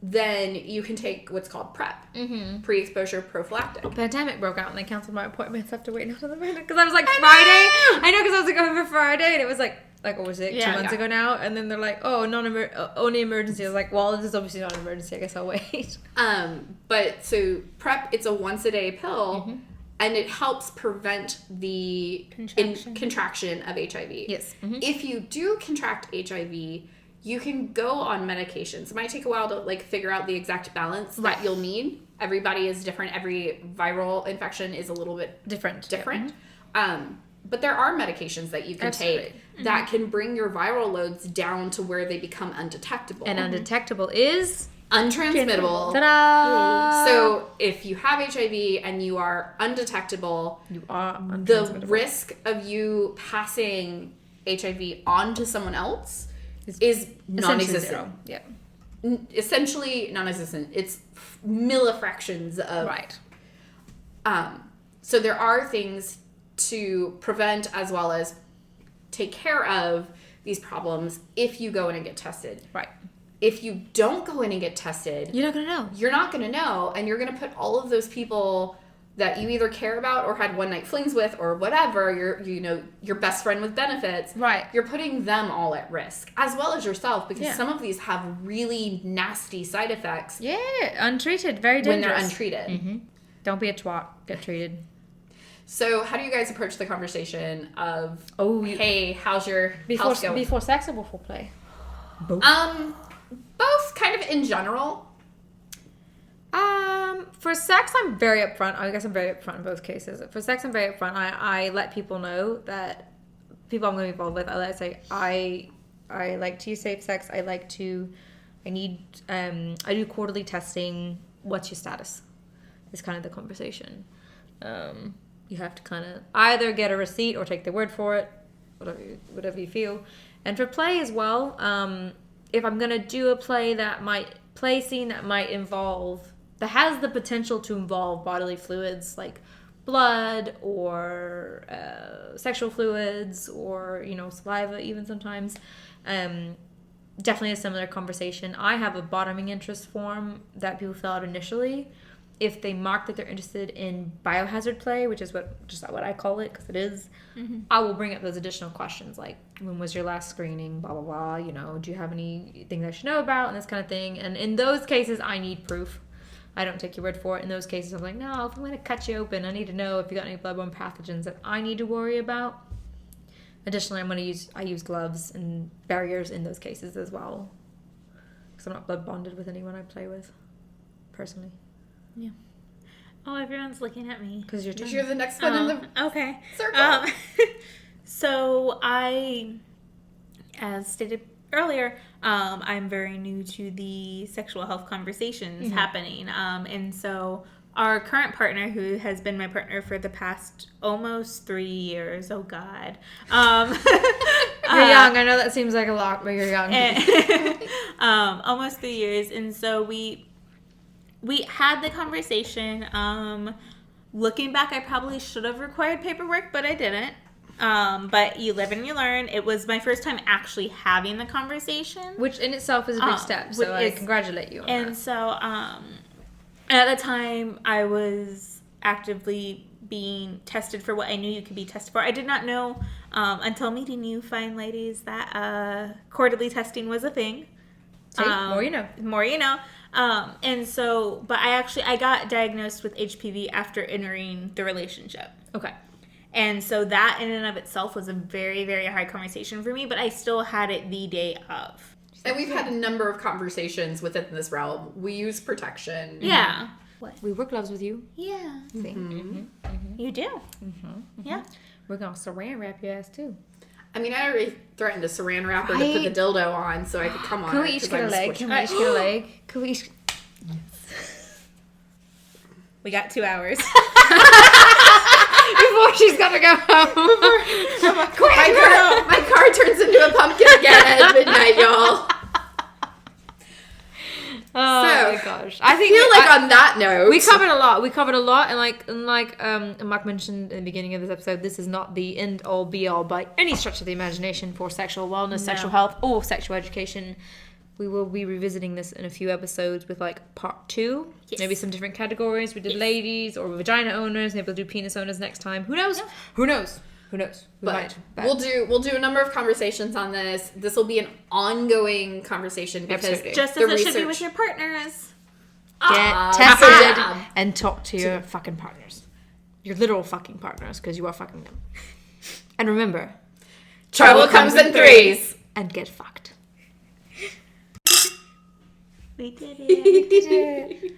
then you can take what's called PrEP, pre-exposure prophylactic. A pandemic broke out and they canceled my appointments after waiting until the minute because I was like, Friday. I know because I was like, over Friday and it was like what was it, 2 months ago now? And then they're like, oh, only emergency. I was like, well, this is obviously not an emergency. I guess I'll wait. But so PrEP, it's a once a day pill. And it helps prevent the contraction of HIV. Yes. If you do contract HIV, you can go on medications. It might take a while to like figure out the exact balance that you'll need. Everybody is different. Every viral infection is a little bit different. Yeah. But there are medications that you can take that can bring your viral loads down to where they become undetectable. And undetectable is... untransmittable. Ta-da! So if you have HIV and you are undetectable, the risk of you passing HIV on to someone else is non-existent. Yeah. Essentially non-existent. It's millifractions of... Right. So there are things to prevent as well as take care of these problems if you go in and get tested. Right. If you don't go in and get tested... you're not going to know. You're not going to know, and you're going to put all of those people that you either care about or had one-night flings with or whatever, your best friend with benefits. Right. You're putting them all at risk, as well as yourself, because some of these have really nasty side effects. Yeah, untreated. Very dangerous. When they're untreated. Don't be a twat. Get treated. So how do you guys approach the conversation of, hey, how's your health going? Before sex or before play? Both. Both, kind of in general. For sex, I'm very upfront. I guess I'm very upfront in both cases. For sex, I'm very upfront. I let people know that people I'm going to be involved with, I say, I like to use safe sex. I do quarterly testing. What's your status? Is kind of the conversation. You have to kind of either get a receipt or take their word for it, whatever you feel. And for play as well, if I'm gonna do a play scene that might involve, that has the potential to involve bodily fluids like blood or sexual fluids or saliva even sometimes, definitely a similar conversation. I have a bottoming interest form that people fill out initially. If they mark that they're interested in biohazard play, which is what I call it, because it is, I will bring up those additional questions like, when was your last screening, blah, blah, blah, do you have anything I should know about, and this kind of thing. And in those cases, I need proof. I don't take your word for it. In those cases, I'm like, no, if I'm going to cut you open, I need to know if you got any bloodborne pathogens that I need to worry about. Additionally, I use gloves and barriers in those cases as well, because I'm not blood bonded with anyone I play with, personally. Yeah. Oh, everyone's looking at me. Because you're the next one in the circle. So as stated earlier, I'm very new to the sexual health conversations happening. And so our current partner, who has been my partner for the past almost 3 years, oh God. You're young. I know that seems like a lot, but you're young. Almost 3 years. And so we had the conversation. Looking back, I probably should have required paperwork, but I didn't. But you live and you learn. It was my first time actually having the conversation. Which in itself is a big step, so I congratulate you on that. And so at the time, I was actively being tested for what I knew you could be tested for. I did not know until meeting you fine ladies that quarterly testing was a thing. More you know. More you know. And so, but I got diagnosed with HPV after entering the relationship. Okay. And so that in and of itself was a very, very hard conversation for me, but I still had it the day of. And we've had a number of conversations within this realm. We use protection. Yeah. What? We wear gloves with you. Yeah. Mm-hmm. You do. Mm-hmm. Yeah. We're going to saran wrap your ass too. I mean, I already threatened to saran wrap her to put the dildo on so I could come on. Can we each get a leg? Can we each... We got 2 hours. Before she's gonna go home. My car turns into a pumpkin again at midnight, y'all. Oh my gosh! I feel on that note, we covered a lot. And like Mark mentioned in the beginning of this episode, this is not the end all be all by any stretch of the imagination for sexual wellness, sexual health, or sexual education. We will be revisiting this in a few episodes with like part 2. Yes. Maybe some different categories. We did ladies or vagina owners. Maybe we'll do penis owners next time. Who knows? Yeah. Who knows? But we'll do a number of conversations on this. This will be an ongoing conversation because just as it should be with your partners. Get tested and talk to your fucking partners. Your literal fucking partners, because you are fucking them. And remember, trouble comes in threes. And get fucked. We did it.